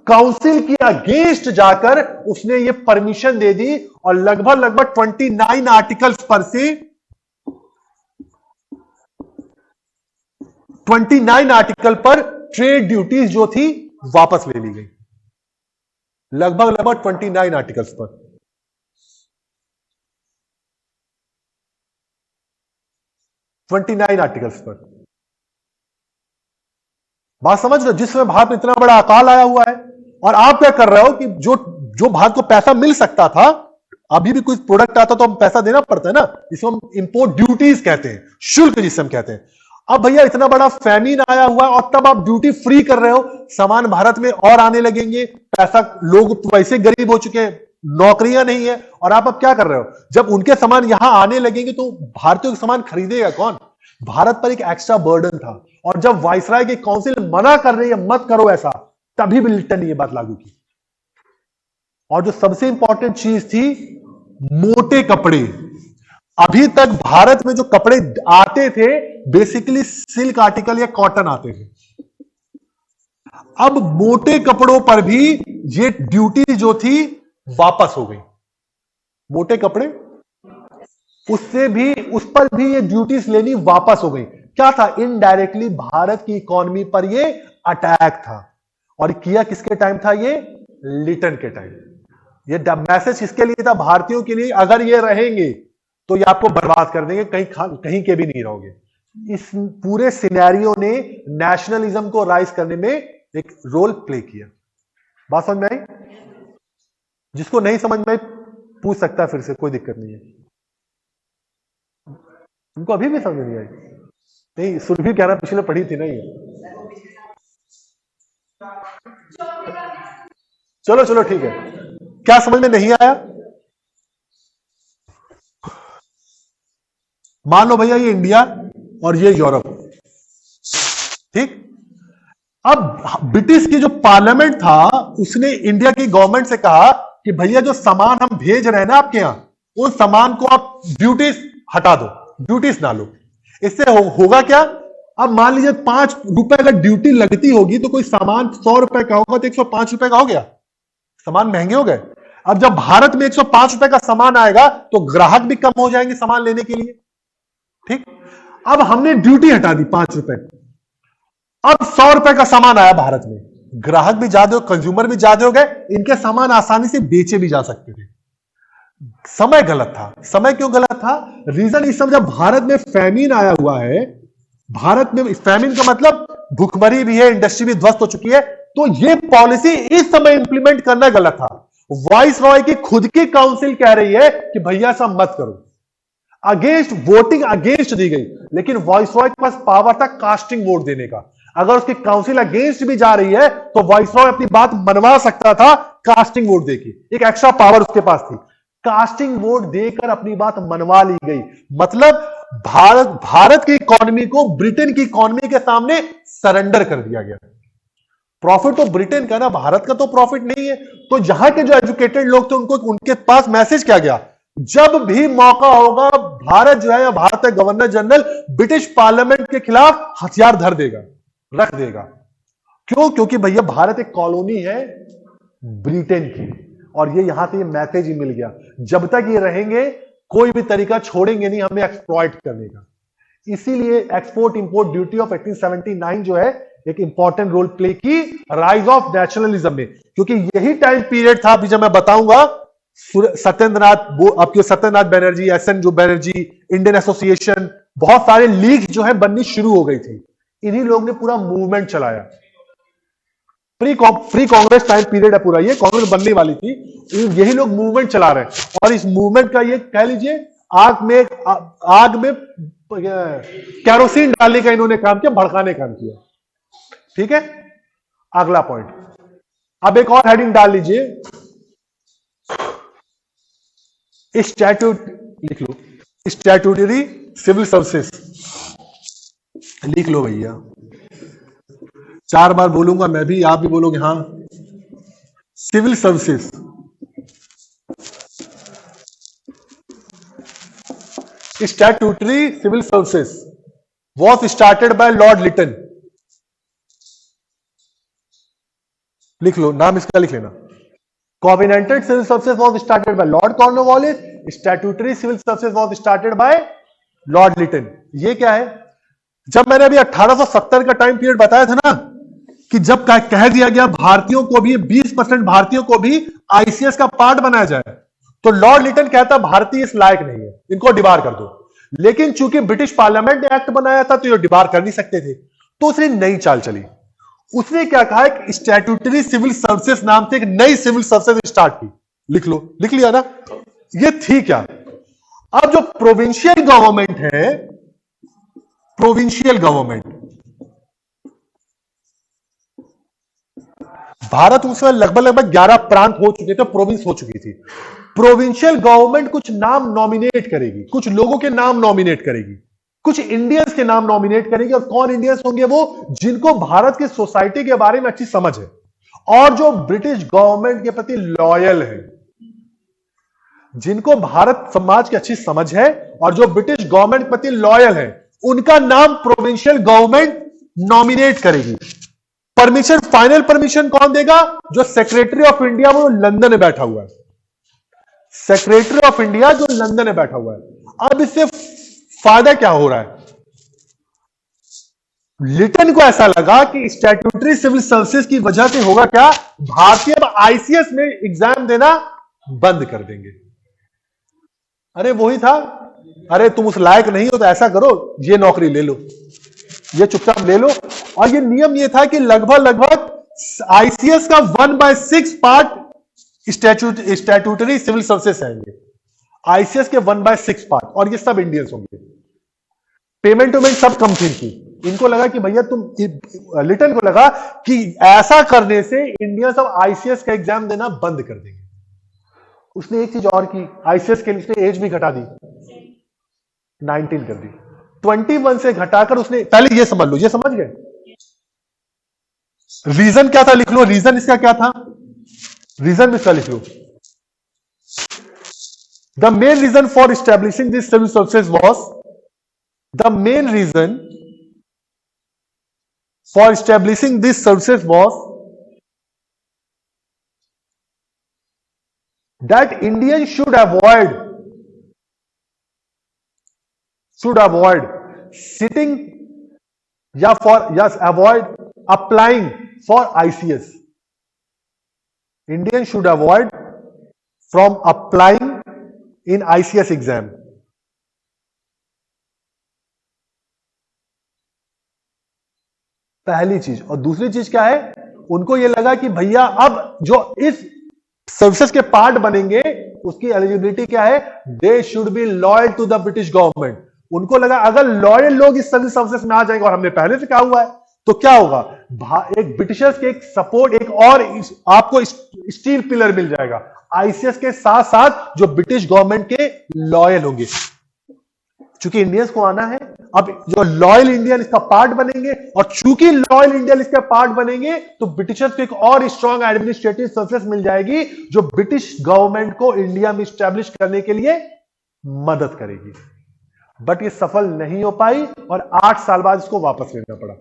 Speaker 1: काउंसिल की अगेंस्ट जाकर उसने ये परमिशन दे दी, और लगभग 29 आर्टिकल्स पर से 29 आर्टिकल पर ट्रेड ड्यूटीज जो थी वापस ले ली गई, लगभग 29 आर्टिकल्स पर। बात समझ लो, जिस समय भारत में इतना बड़ा अकाल आया हुआ है, और आप क्या कर रहे हो कि जो भारत को पैसा मिल सकता था, अभी भी कोई प्रोडक्ट आता तो हम पैसा देना पड़ता है ना, जिसको हम इंपोर्ट ड्यूटीज कहते हैं, शुल्क जिसे हम कहते हैं। अब भैया इतना बड़ा फैमिन आया हुआ है, और तब आप ड्यूटी फ्री कर रहे हो, सामान भारत में और आने लगेंगे, पैसा, लोग वैसे गरीब हो चुके हैं, नौकरियां नहीं है, और आप अब क्या कर रहे हो, जब उनके सामान यहां आने लगेंगे तो भारतीयों के सामान खरीदेगा कौन? भारत पर एक एक्स्ट्रा बर्डन था, और जब वाइसराय की काउंसिल मना कर रही है मत करो ऐसा, तभी भी लिटन ने यह बात लागू की। और जो सबसे इंपॉर्टेंट चीज थी, मोटे कपड़े। अभी तक भारत में जो कपड़े आते थे बेसिकली सिल्क आर्टिकल या कॉटन आते थे, अब मोटे कपड़ों पर भी ये ड्यूटी जो थी वापस हो गई। मोटे कपड़े, उससे भी, उस पर भी ये ड्यूटीज लेनी वापस हो गई। क्या था? इनडायरेक्टली भारत की इकोनॉमी पर ये अटैक था, और किया किसके टाइम था? ये लिटन के टाइम। ये मैसेज किसके लिए था? भारतीयों के लिए, अगर ये रहेंगे तो ये आपको बर्बाद कर देंगे, कहीं के भी नहीं रहोगे। इस पूरे सिनेरियो ने नेशनलिज्म को राइज करने में एक रोल प्ले किया। बात समझ में आई? जिसको नहीं समझ में आई पूछ सकता है फिर से, कोई दिक्कत नहीं है। उनको अभी भी समझ नहीं आई? नहीं, सुरभि कहना पिछले पढ़ी थी नहीं? चलो चलो ठीक है, क्या समझ में नहीं आया? मान लो भैया ये इंडिया और ये यूरोप, ठीक। अब ब्रिटिश की जो पार्लियामेंट था उसने इंडिया की गवर्नमेंट से कहा कि भैया जो सामान हम भेज रहे हैं ना आपके यहां, उस सामान को आप ड्यूटीज हटा दो, ड्यूटीज ना लो। इससे होगा क्या? अब मान लीजिए 5 रुपए अगर ड्यूटी लगती होगी तो कोई सामान 100 रुपए का होगा तो 105 रुपए का हो गया, सामान महंगे हो गए। अब जब भारत में 105 रुपए का सामान आएगा तो ग्राहक भी कम हो जाएंगे सामान लेने के लिए, ठीक। अब हमने ड्यूटी हटा दी 5 रुपए, अब 100 रुपए का सामान आया भारत में, ग्राहक भी ज्यादा, कंज्यूमर भी ज्यादा हो गए, इनके सामान आसानी से बेचे भी जा सकते थे। समय गलत था। समय क्यों गलत था? रीजन इस समय जब भारत में फैमिन आया हुआ है, भारत में फैमिन का मतलब भूखमरी भी है, इंडस्ट्री भी ध्वस्त हो चुकी है, तो ये पॉलिसी इस समय इंप्लीमेंट करना गलत था। वाइस रॉय की खुद की काउंसिल कह रही है कि भैया ऐसा मत करो, अगेंस्ट वोटिंग अगेंस्ट दी गई, लेकिन वॉइस रॉय के पास पावर था कास्टिंग वोट देने का। अगर उसकी काउंसिल अगेंस्ट भी जा रही है तो वॉइस रॉय अपनी बात मनवा सकता था कास्टिंग वोट देके, एक एक्स्ट्रा पावर उसके पास थी। कास्टिंग वोट देकर अपनी बात मनवा ली गई, मतलब भारत की इकोनॉमी को ब्रिटेन की इकोनॉमी के सामने सरेंडर कर दिया गया। प्रॉफिट तो ब्रिटेन का ना, भारत का तो प्रॉफिट नहीं है। तो जहां के जो एजुकेटेड लोग थे उनको उनके पास मैसेज क्या गया, जब भी मौका होगा भारत जो है या भारत का गवर्नर जनरल ब्रिटिश पार्लियामेंट के खिलाफ हथियार धर देगा, रख देगा। क्यों? क्योंकि भैया भारत एक कॉलोनी है ब्रिटेन की, और ये यहां से ये मैसेज ही मिल गया, जब तक ये रहेंगे कोई भी तरीका छोड़ेंगे नहीं हमें एक्सप्लॉइट करने का। इसीलिए एक्सपोर्ट इंपोर्ट ड्यूटी ऑफ 1879 जो है एक इंपॉर्टेंट रोल प्ले की राइज ऑफ नेशनलिज्म में, क्योंकि यही टाइम पीरियड था, अभी जब मैं बताऊंगा आपके सत्येंद्रनाथ बैनर्जी, एसएन जो बैनर्जी, इंडियन एसोसिएशन, बहुत सारे लीग जो है बननी शुरू हो गई थी। इन्हीं लोग ने पूरा मूवमेंट चलाया। प्री कांग्रेस टाइम पीरियड है पूरा, ये कांग्रेस बनने वाली थी, यही लोग मूवमेंट चला रहे हैं। और इस मूवमेंट का ये कह लीजिए आग में कैरोसिन डालने का इन्होंने काम किया, भड़काने का काम किया। ठीक है, अगला पॉइंट, अब एक और हेडिंग डाल लीजिए, स्टैट्यूट लिख लो, स्टैट्यूटरी सिविल सर्विसेज लिख लो भैया। 4 बार बोलूंगा मैं भी, आप भी बोलोगे हाँ। Civil services, statutory civil services was started by Lord Lytton. लिख लो, नाम इसका लिख लेना। Covenanted civil services was started by Lord Cornwallis. Statutory civil services was started by Lord Lytton. ये क्या है? जब मैंने अभी 1870 का टाइम पीरियड बताया था ना, कि जब कह दिया गया भारतीयों को भी 20% भारतीयों को भी आईसीएस का पार्ट बनाया जाए, तो लॉर्ड लिटन कहता भारतीय इस लायक नहीं है, इनको डिबार कर दो। लेकिन चूंकि ब्रिटिश पार्लियामेंट ने एक्ट बनाया था तो ये डिबार कर नहीं सकते थे, तो उसने नई चाल चली। उसने क्या कहा, एक स्टैट्यूटरी सिविल सर्विसेज नाम से एक नई सिविल सर्विसेज स्टार्ट की। लिख लो, लिख लिया ना? ये थी क्या? अब जो प्रोविंशियल गवर्नमेंट है, प्रोविंशियल गवर्नमेंट, भारत उसमें लगभग 11 प्रांत हो चुके थे, प्रोविंस हो चुकी थी। प्रोविंशियल गवर्नमेंट कुछ नाम नॉमिनेट करेगी, कुछ लोगों के नाम नॉमिनेट करेगी, कुछ इंडियंस के नाम नॉमिनेट करेगी। और कौन इंडियंस होंगे? वो जिनको भारत की सोसाइटी के बारे में अच्छी समझ है और जो ब्रिटिश गवर्नमेंट के प्रति लॉयल है, जिनको भारत समाज की अच्छी समझ है और जो ब्रिटिश गवर्नमेंट के प्रति लॉयल है, उनका नाम प्रोविंशियल गवर्नमेंट नॉमिनेट करेगी। परमिशन, फाइनल परमिशन कौन देगा? जो सेक्रेटरी ऑफ इंडिया वो लंदन में बैठा हुआ है, सेक्रेटरी ऑफ इंडिया जो लंदन में बैठा हुआ है। अब इससे फायदा क्या हो रहा है? लिटन को ऐसा लगा कि स्टैट्यूटरी सिविल सर्विसेज की वजह से होगा क्या, भारतीय आईसीएस में एग्जाम देना बंद कर देंगे। अरे वही था, अरे तुम उस लायक नहीं हो तो ऐसा करो, ये नौकरी ले लो, ये चुपचाप ले लो। और ये नियम ये था कि लगभग आईसीएस का 1/6 पार्ट स्टैट्यूटरी सिविल सर्विसेज आएंगे, आईसीएस के 1/6 पार्ट, और ये सब इंडियंस होंगे। पेमेंट सब कम थी इनकी। इनको लगा कि भैया तुम, लिटन को लगा कि ऐसा करने से इंडिया सब आईसीएस का एग्जाम देना बंद कर देंगे। उसने एक चीज और की, आईसीएस के लिए एज भी घटा दी, 19 कर दी, 21 से घटाकर उसने, पहले ये समझ लो, ये समझ गए रीजन क्या था? लिख लो रीजन इसका क्या था, रीजन इसका लिख लो। The main reason for establishing this civil services was, the main reason for establishing these services was that Indians should avoid sitting avoid applying for ICS. Indians should avoid from applying in ICS exam. पहली चीज। और दूसरी चीज क्या है, उनको ये लगा कि भैया अब जो इस सर्विसेज के पार्ट बनेंगे उसकी एलिजिबिलिटी क्या है, they should be loyal to the British government. उनको लगा अगर लॉयल लोग इस सर्विसेज में आ जाएंगे, और हमने पहले से कहा हुआ है, तो क्या होगा, एक ब्रिटिशर्स के एक सपोर्ट, एक और आपको स्टील पिलर मिल जाएगा ICS के साथ साथ जो ब्रिटिश गवर्नमेंट के लॉयल होंगे। चूंकि इंडियंस को आना है, अब जो लॉयल इंडियन इसका पार्ट बनेंगे, और चूंकि लॉयल इंडियन इसका पार्ट बनेंगे तो ब्रिटिशर्स को एक और स्ट्रॉन्ग एडमिनिस्ट्रेटिव सर्विस मिल जाएगी जो ब्रिटिश गवर्नमेंट को इंडिया में स्टैब्लिश करने के लिए मदद करेगी। बट ये सफल नहीं हो पाई और 8 साल बाद इसको वापस लेना पड़ा।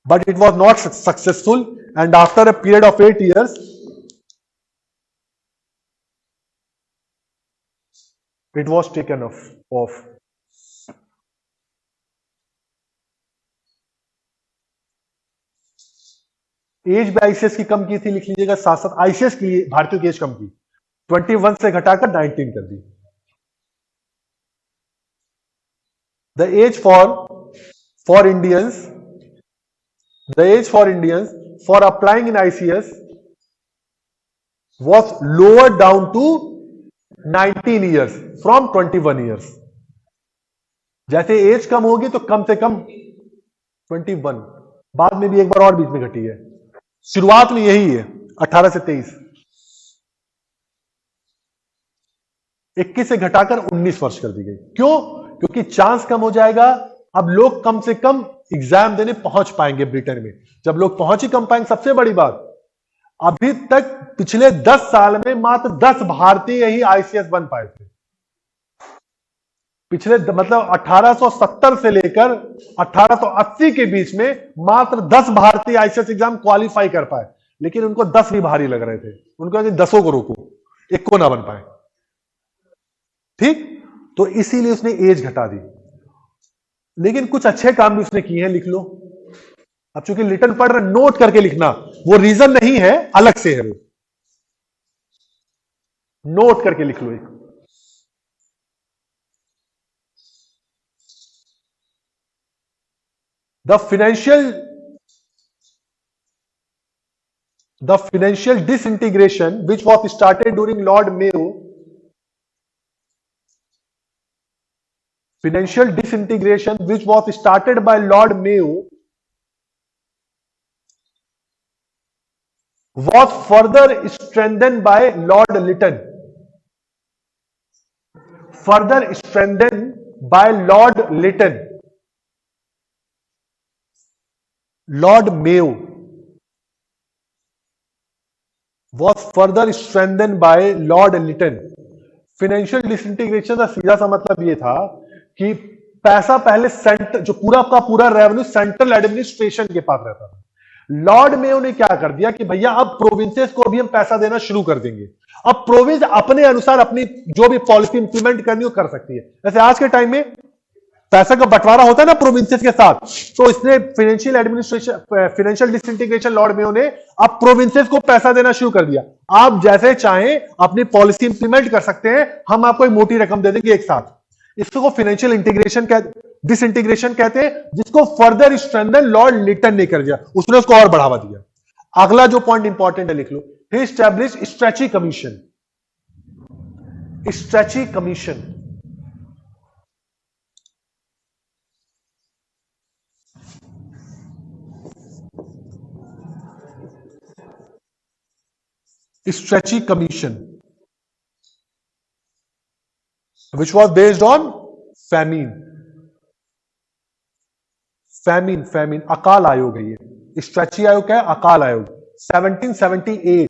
Speaker 1: But it was not successful, and after a period of 8 years, it was taken off. Age भी ICS की कम की थी, लिख लीजिएगा, साथ साथ ICS की भारतीयों की एज कम की, 21 से घटाकर 19 कर दी। The age for Indians, the age for Indians for applying in ICS was lowered down to 19 years from 21 years. जैसे एज कम होगी तो कम से कम 21, बाद में भी एक बार और बीच में घटी है, शुरुआत में यही है 18 से 23, 21 से घटाकर 19 वर्ष कर दी गई। क्यों? क्योंकि चांस कम हो जाएगा, अब लोग कम से कम एग्जाम देने पहुंच पाएंगे ब्रिटेन में। जब लोग पहुंच ही कम पाएंगे, सबसे बड़ी बात, अभी तक पिछले 10 साल में मात्र 10 भारतीय ही ICS बन पाए थे। पिछले मतलब 1870 से लेकर 1880 के बीच में मात्र 10 भारतीय ICS एग्जाम क्वालिफाई कर पाए, लेकिन उनको 10 भी भारी लग रहे थे। उनको 10 को रोको, एक को ना बन पाए। ठीक, तो इसीलिए उसने एज घटा दी। लेकिन कुछ अच्छे काम भी उसने किए हैं, लिख लो। अब चूंकि लिटन पढ़ रहे, नोट करके लिखना, वो रीजन नहीं है, अलग से है वो, नोट करके लिख लो एक। The financial disintegration which was started during Lord Mayo, financial disintegration which was started by Lord Mayo was further strengthened by Lord Lytton. Further strengthened by Lord Lytton. Lord Mayo was further strengthened by Lord Lytton. Financial disintegration का सीधा सा मतलब यह था कि पैसा पहले सेंटर, जो पूरा का पूरा रेवेन्यू सेंट्रल एडमिनिस्ट्रेशन के पास रहता था। लॉर्ड मेयो ने क्या कर दिया कि भैया अब प्रोविंसेस को भी हम पैसा देना शुरू कर देंगे। अब प्रोविंस अपने अनुसार अपनी जो भी पॉलिसी इंप्लीमेंट करनी हो कर सकती है। जैसे आज के टाइम में पैसा का बंटवारा होता है ना प्रोविंसेस के साथ, तो इसने financial administration, financial disintegration Lord Mayo ने अब प्रोविंसेस को पैसा देना शुरू कर दिया। आप जैसे चाहें अपनी पॉलिसी इंप्लीमेंट कर सकते हैं, हम आपको एक मोटी रकम दे देंगे एक साथ। इसको फाइनेंशियल इंटीग्रेशन डिसइंटीग्रेशन कहते हैं, जिसको फर्दर स्ट्रेंथन लॉर्ड लिटन ने कर दिया, उसने उसको और बढ़ावा दिया। अगला जो पॉइंट इंपॉर्टेंट है लिख लो, he establish Strachey Commission. Strachey Commission Stretchy Commission, which was based on famine. अकाल आयोग है ये। स्ट्रेची आयोग क्या है? अकाल आयोग। 1778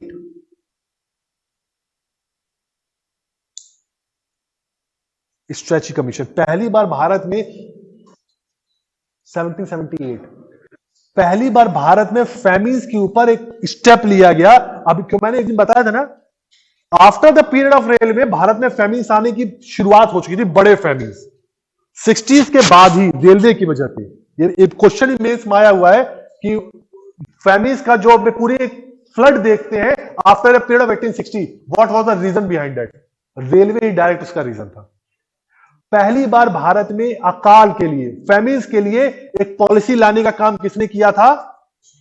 Speaker 1: स्ट्रेची कमीशन पहली बार भारत में 1778 पहली बार भारत में फैमिन्स के ऊपर एक स्टेप लिया गया। अभी क्यों मैंने एक दिन बताया था ना, after the period of railway Bharat में फैमिन्स आने की शुरुआत हो चुकी थी, बड़े फैमिन्स 60s के बाद ही रेलवे की वजह से। ये क्वेश्चन ही मेंस में आया हुआ है कि फैमिलीज का जो पूरे फ्लड देखते हैं after a period of 1860, what was the reason behind that? Railway direct उसका रीजन था। पहली बार भारत में अकाल के लिए, फैमिलीज के लिए एक पॉलिसी लाने का काम किसने किया था?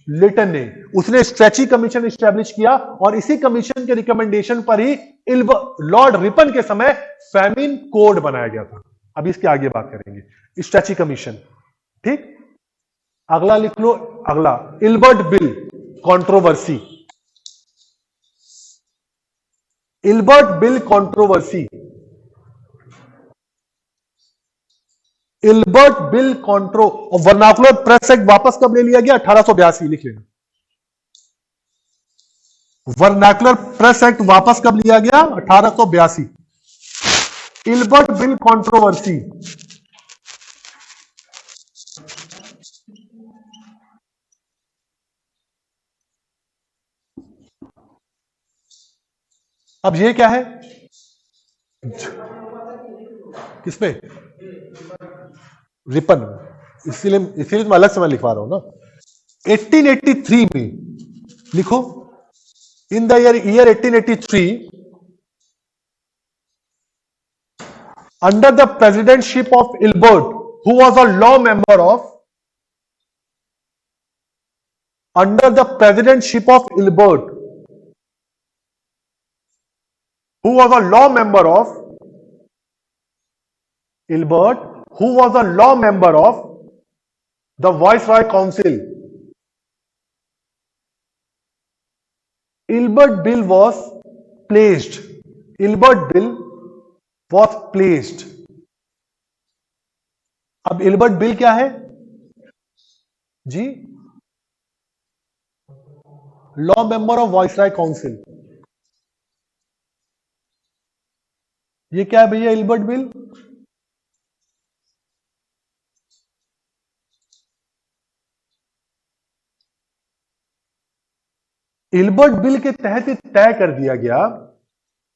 Speaker 1: लिटन ने। उसने स्ट्रेची कमीशन स्टैब्लिश किया और इसी कमीशन के रिकमेंडेशन पर ही लॉर्ड रिपन के समय फैमिन कोड बनाया गया था। अभी इसके आगे बात करेंगे, स्ट्रेची कमीशन। ठीक, अगला लिख लो, अगला Ilbert Bill controversy. Ilbert Bill controversy, Ilbert Bill कॉन्ट्रो और वर्नाकुलर प्रेस एक्ट वापस कब ले लिया गया? 1882, लिख लेना। वर्नाकुलर प्रेस एक्ट वापस कब लिया गया? 1882। इल्बर्ट बिल कंट्रोवर्सी, अब ये क्या है? किसमें? रिपन, इसीलिए मैं अलग से मैं लिखवा रहा हूं ना। 1883 में लिखो, in the year 1883, under the presidentship of Ilbert, who was a law member of, under the presidentship of Ilbert, who was a law member of, Ilbert, who was a law member of the Viceroy Council. Ilbert Bill was placed. Ilbert Bill was placed. अब इल्बर्ट बिल क्या है जी? Law member of viceroy council. ये क्या है भैया इल्बर्ट बिल? इल्बर्ट बिल के तहत तय कर दिया गया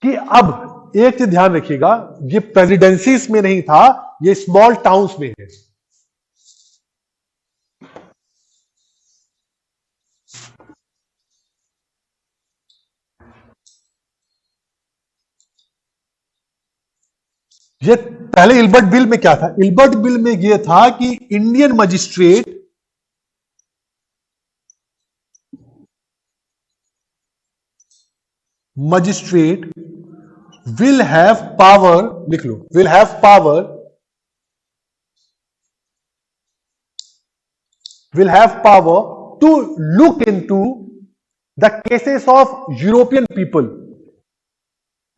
Speaker 1: कि अब एक चीज ध्यान रखिएगा, ये प्रेसिडेंसीज में नहीं था, ये स्मॉल टाउन्स में है। ये पहले इल्बर्ट बिल में क्या था? इल्बर्ट बिल में यह था कि Indian magistrate will have power, लिख लो, will have power to look into the cases of European people,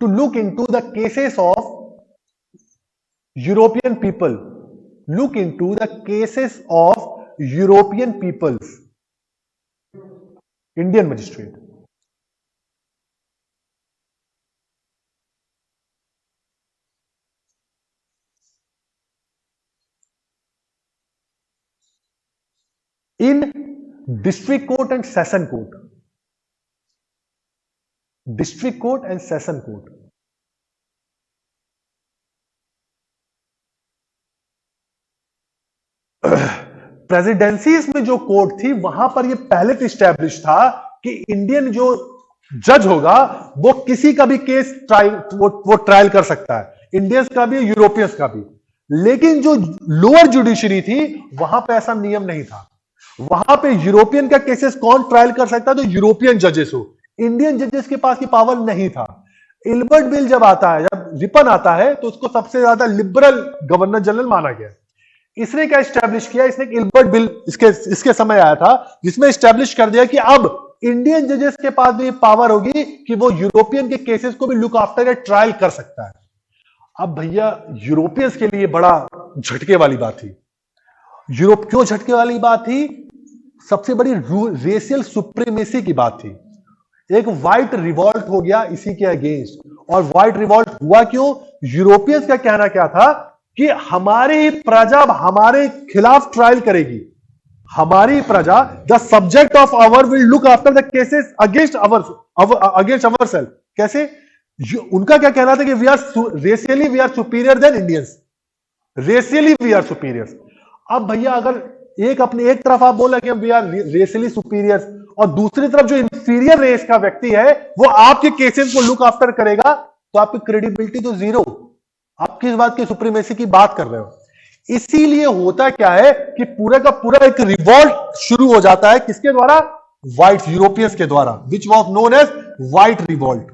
Speaker 1: to look into the cases of European people, look into the cases of European peoples, Indian magistrate। in district court and session court, district court and session court, presidencies में जो कोर्ट थी वहां पर यह पहले से स्टैब्लिश था कि इंडियन जो जज होगा वो किसी का भी केस वो ट्रायल कर सकता है, इंडियंस का भी, यूरोपियंस का भी। लेकिन जो लोअर जुडिशरी थी वहां पे ऐसा नियम नहीं था। वहां पे यूरोपियन का केसेस कौन ट्रायल कर सकता है? तो यूरोपियन जजेस हो, इंडियन जजेस के पास की पावर नहीं था। इल्बर्ट बिल जब आता है, जब रिपन आता है, तो उसको सबसे ज्यादा लिबरल गवर्नर जनरल माना गया। इसने क्या स्टैब्लिश किया? इसने इल्बर्ट बिल इसके समय आया था जिसमें स्टैब्लिश कर दिया कि अब इंडियन जजेस के पास भी पावर होगी कि वो यूरोपियन के केसेस को भी लुक आफ्टर या ट्रायल कर सकता है। अब भैया यूरोपियंस के लिए बड़ा झटके वाली बात थी। यूरोप क्यों झटके वाली बात थी? सबसे बड़ी रेशियल सुप्रीमेसी की बात थी। एक व्हाइट रिवॉल्ट हो गया इसी के अगेंस्ट। और व्हाइट रिवॉल्ट हुआ क्यों? यूरोपियंस का कहना क्या था कि हमारी प्रजा हमारे खिलाफ ट्रायल करेगी, हमारी प्रजा, the subject of our will look after the cases against our self. कैसे? उनका क्या कहना था कि we are racially we are superior than Indians, racially we are superior. अब भैया अगर एक अपनी एक तरफ आप बोला कि वी आर रेसली सुपीरियर, और दूसरी तरफ जो इंफीरियर रेस का व्यक्ति है वो आपके केसेस को लुक आफ्टर करेगा, तो आपकी क्रेडिबिलिटी तो जीरो। आप किस बात की सुप्रीमेसी की बात कर रहे हो? इसीलिए होता क्या है कि पूरा का पूरा एक रिवॉल्ट शुरू हो जाता है, किसके द्वारा? व्हाइट यूरोपियंस के द्वारा, which was known as white revolt,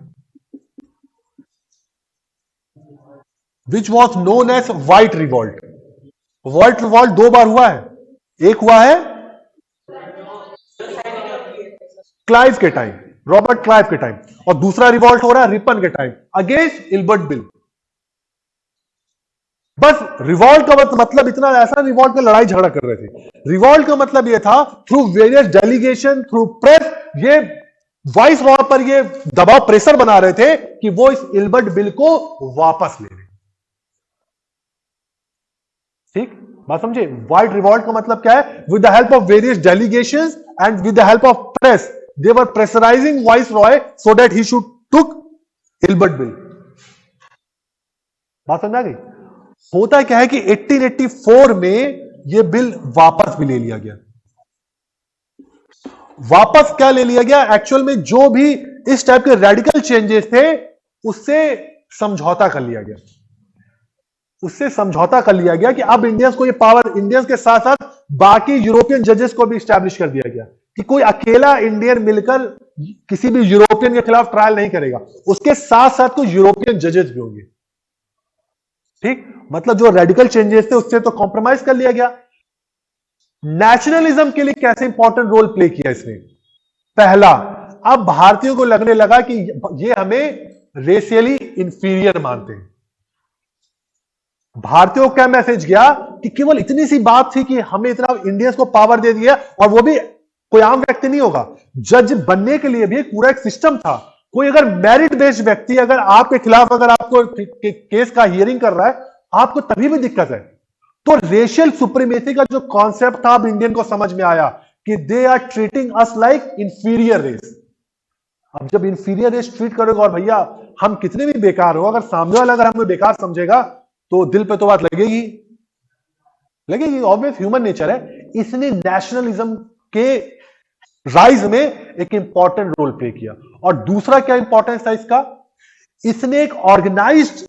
Speaker 1: which was known as white revolt. White revolt दो बार हुआ है, एक हुआ है क्लाइव के टाइम, रॉबर्ट क्लाइव के टाइम, और दूसरा रिवॉल्ट हो रहा है रिपन के टाइम अगेंस्ट इल्बर्ट बिल। बस रिवॉल्ट का मतलब इतना, ऐसा रिवॉल्ट का लड़ाई झगड़ा कर रहे थे, रिवॉल्ट का मतलब यह था through various delegation, through press, ये वाइस रॉय पर ये दबाव प्रेशर बना रहे थे कि वो इस इल्बर्ट बिल को वापस ले लें। ठीक बात समझे? व्हाइट रिवॉल्ट का मतलब क्या है? With the help of various delegations and with the help of press, they were pressurising vice Roy so that he should took Ilbert bill. बात समझ आ गई? होता क्या है कि 1884 में यह बिल वापस भी ले लिया गया। वापस क्या ले लिया गया? एक्चुअल में जो भी इस टाइप के रेडिकल चेंजेस थे उससे समझौता कर लिया गया, उससे समझौता कर लिया गया कि अब इंडियंस को ये पावर, इंडियंस के साथ साथ बाकी यूरोपियन जजेस को भी स्टैब्लिश कर दिया गया कि कोई अकेला इंडियन मिलकर किसी भी यूरोपियन के खिलाफ ट्रायल नहीं करेगा, उसके साथ साथ कुछ यूरोपियन जजेस भी होंगे। ठीक, मतलब जो रेडिकल चेंजेस थे उससे तो कॉम्प्रोमाइज कर लिया गया। नेशनलिज्म के लिए कैसे इंपॉर्टेंट रोल प्ले किया इसने? पहला, अब भारतीयों को लगने लगा कि ये हमें रेशियली इंफीरियर मानते हैं। भारतीयों को क्या मैसेज गया कि केवल इतनी सी बात थी कि हमें इतना इंडियंस को पावर दे दिया, और वो भी कोई आम व्यक्ति नहीं होगा, जज बनने के लिए भी पूरा एक सिस्टम था। कोई अगर मेरिट बेस्ड व्यक्ति अगर आपके खिलाफ अगर आपको केस का हियरिंग कर रहा है, आपको तभी भी दिक्कत है। तो रेशियल सुप्रीमेसी का जो कॉन्सेप्ट था अब इंडियन को समझ में आया कि they are treating us like inferior race. अब जब इंफीरियर रेस ट्रीट करोगे, और भैया हम कितने भी बेकार हो, अगर सामने वाला अगर हमें बेकार समझेगा तो दिल पे तो बात लगेगी, लगेगी, ऑब्वियस ह्यूमन नेचर है। इसने नेशनलिज्म के राइज में एक इंपॉर्टेंट रोल प्ले किया। और दूसरा क्या इंपॉर्टेंस था इसका? इसने एक ऑर्गेनाइज्ड,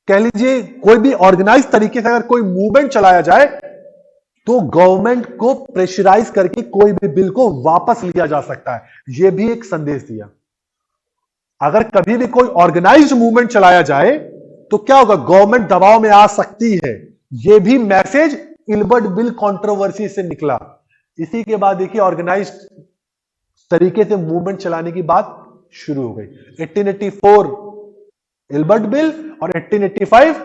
Speaker 1: कह लीजिए कोई भी ऑर्गेनाइज तरीके से अगर कोई मूवमेंट चलाया जाए तो गवर्नमेंट को प्रेशराइज करके कोई भी बिल को वापस लिया जा सकता है, यह भी एक संदेश दिया। अगर कभी भी कोई ऑर्गेनाइज्ड मूवमेंट चलाया जाए तो क्या होगा? गवर्नमेंट दबाव में आ सकती है। यह भी मैसेज इल्बर्ट बिल कंट्रोवर्सी से निकला। इसी के बाद देखिए ऑर्गेनाइज्ड तरीके से मूवमेंट चलाने की बात शुरू हो गई। 1884 इल्बर्ट बिल और 1885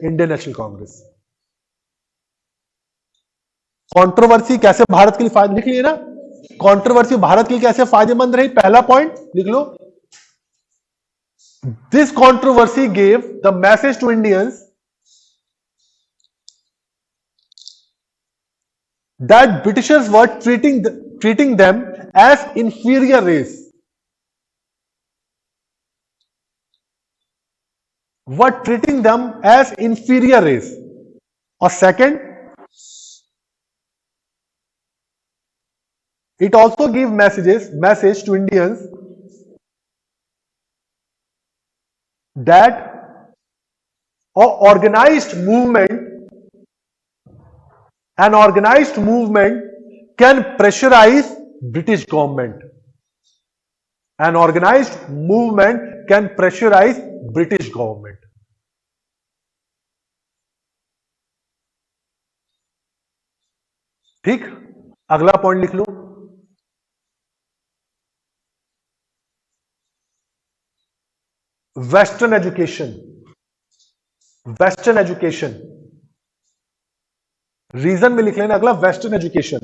Speaker 1: इंडियन नेशनल कांग्रेस। कंट्रोवर्सी कैसे भारत के लिए फायदे, लिख लिए ना? कंट्रोवर्सी भारत के लिए कैसे फायदेमंद रही? पहला पॉइंट लिख लो, this controversy gave the message to Indians that Britishers were treating them as inferior race, were treating them as inferior race. Or second, it also gave message to Indians that an organized movement can pressurize British government. An organized movement can pressurize British government. ठीक, अगला पॉइंट लिख लो, western education. Western education reason में लिख लेना अगला, वेस्टर्न एजुकेशन।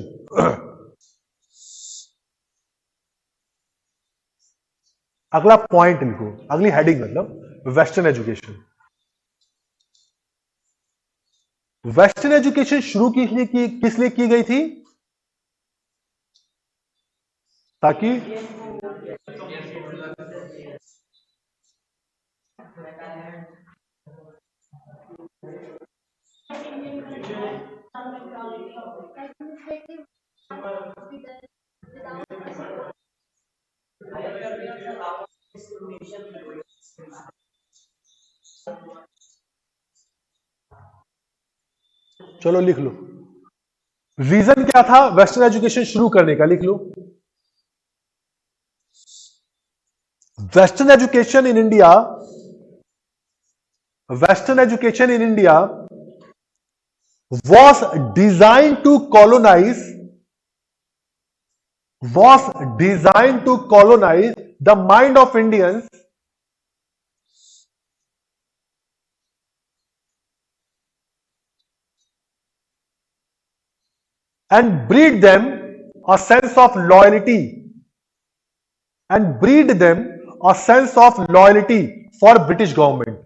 Speaker 1: अगला पॉइंट लिखो, अगली हेडिंग मतलब वेस्टर्न एजुकेशन। वेस्टर्न एजुकेशन शुरू किस लिए की गई थी? ताकि चलो लिख लो, रीजन क्या था वेस्टर्न एजुकेशन शुरू करने का, लिख लो। Western education in India, western education in India was designed to colonize, was designed to colonize the mind of Indians and breed them a sense of loyalty, and breed them a sense of loyalty for British government,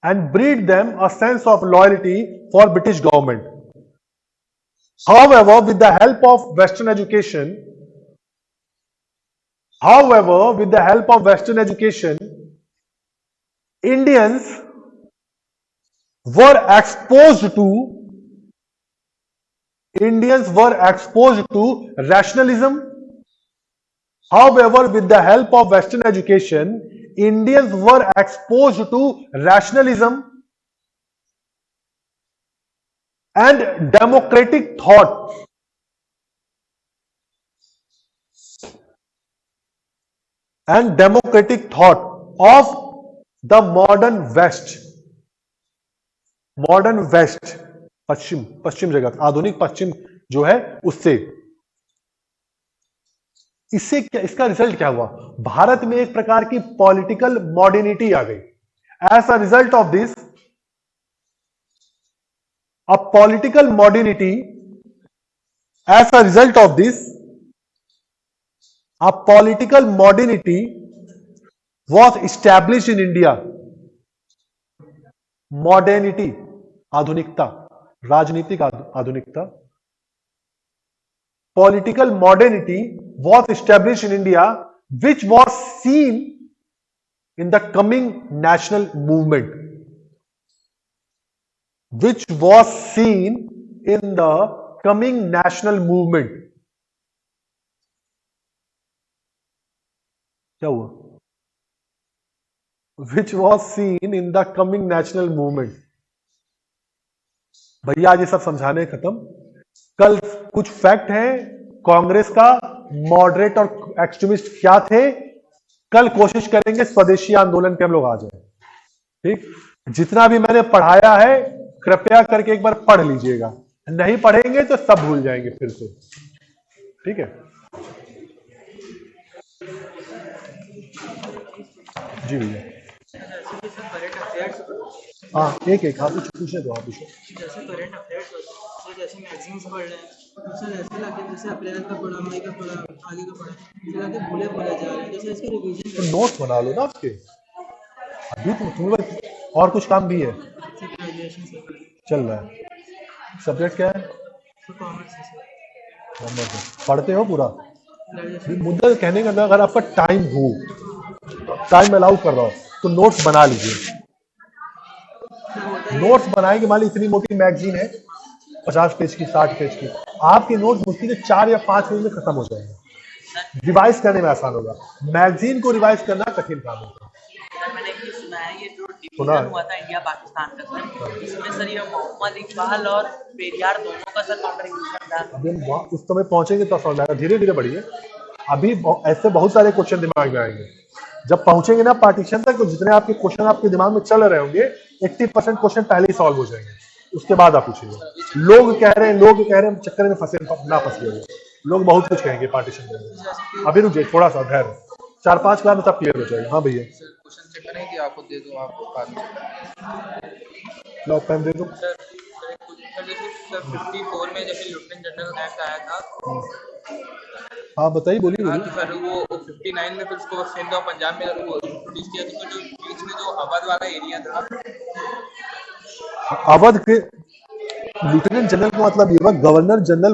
Speaker 1: and breed them a sense of loyalty for British government. However, with the help of Western education, Indians were exposed to rationalism. However, with the help of Western education, Indians were exposed to rationalism and democratic thought. And democratic thought of the modern West. Modern West, पश्चिम, पश्चिम जगत, आधुनिक पश्चिम जो है उससे। इससे क्या, इसका रिजल्ट क्या हुआ? भारत में एक प्रकार की पॉलिटिकल मॉडर्निटी आ गई। As a result of this, a political modernity, as a result of this, a political modernity was establish in India. Modernity, आधुनिकता, राजनीतिक आधुनिकता। Political modernity was established in India, which was seen in the coming national movement. Which was seen in the coming national movement. क्या हुआ? Which was seen in the coming national movement. भैया आज ये सब समझाने खत्म। कल कुछ फैक्ट है कांग्रेस का मॉडरेट और एक्सट्रीमिस्ट क्या थे, कल कोशिश करेंगे स्वदेशी आंदोलन पे हम लोग आ जाए। ठीक, जितना भी मैंने पढ़ाया है कृपया करके एक बार पढ़ लीजिएगा, नहीं पढ़ेंगे तो सब भूल जाएंगे फिर से। ठीक है जी भैया। हाँ एक एक, हाँ कुछ पूछे तो आप पूछो।
Speaker 2: जैसे करंट अफेयर्स होते हैं, जैसे मैगजीन्स पढ़ रहे हैं, उससे जैसे लगे जैसे अप्रैल का पढ़ा, मई का पढ़ा, आगे का पढ़ा, फिर आगे भूले भूले जा रहे हैं। जैसे इसके रिवीजन
Speaker 1: तो नोट्स बना लो ना आपके, अभी तो तुम्हें और कुछ काम भी है,
Speaker 2: ग्रेजुएशन से
Speaker 1: चल रहा है। सब्जेक्ट क्या है?
Speaker 2: तो कॉमर्स है।
Speaker 1: कॉमर्स है। पढ़ते हो पूरा? मुद्दा कहने का अगर आपका टाइम हो, टाइम अलाउ कर रहा हो तो नोट्स बना लीजिए। नोट्स बनाएंगे, मान ली इतनी मोटी मैगजीन है 50 पेज की, 60 पेज की, आपके नोट्स मुश्किल से 4 या 5 पेज में खत्म हो जाएंगे। रिवाइज करने में आसान होगा, मैगजीन को रिवाइज करना कठिन काम होगा।
Speaker 2: मैंने ये सुना है, ये जो डिवीजन हुआ था इंडिया पाकिस्तान का सर, इसमें सर ये मोहम्मद इकबाल और पेरियार दोनों का सर कॉन्ट्रीब्यूशन था।
Speaker 1: अभी हम उस समय पहुंचेंगे तो समझ आएगा, धीरे धीरे बढ़िए। अभी ऐसे बहुत सारे क्वेश्चन दिमाग में आएंगे, जब पहुंचेंगे ना पार्टीशन तक तो जितने आपके क्वेश्चन आपके दिमाग में चल रहे होंगे 80% क्वेश्चन पहले ही सॉल्व हो जाएंगे, उसके बाद आप पूछिएगा। लोग कह रहे हैं चक्कर में फंसे ना फंसिए, लोग बहुत कुछ कहेंगे पार्टीशन में। अभी रुक जाइए थोड़ा सा, धैर्य, 4-5 क्लास में सब क्लियर हो जाएगा। हाँ भैया
Speaker 3: क्वेश्चन चेक करें कि आपको दे दूं, आपको बाद में
Speaker 1: लो पेन दे दो।
Speaker 3: सर जैसे 54 में जब लेफ्टिनेंट जनरल एक्ट आया था,
Speaker 1: हाँ बताइए, बोलिए
Speaker 3: हाँ,
Speaker 1: बोलिए।
Speaker 3: तो सर वो 59 में फिर उसको सिंध और पंजाब में वो इंट्रोड्यूस किया, तो जो बीच में जो अवध वाला एरिया था,
Speaker 1: अवध के लेफ्टिनेंट जनरल का मतलब ये हुआ गवर्नर जनरल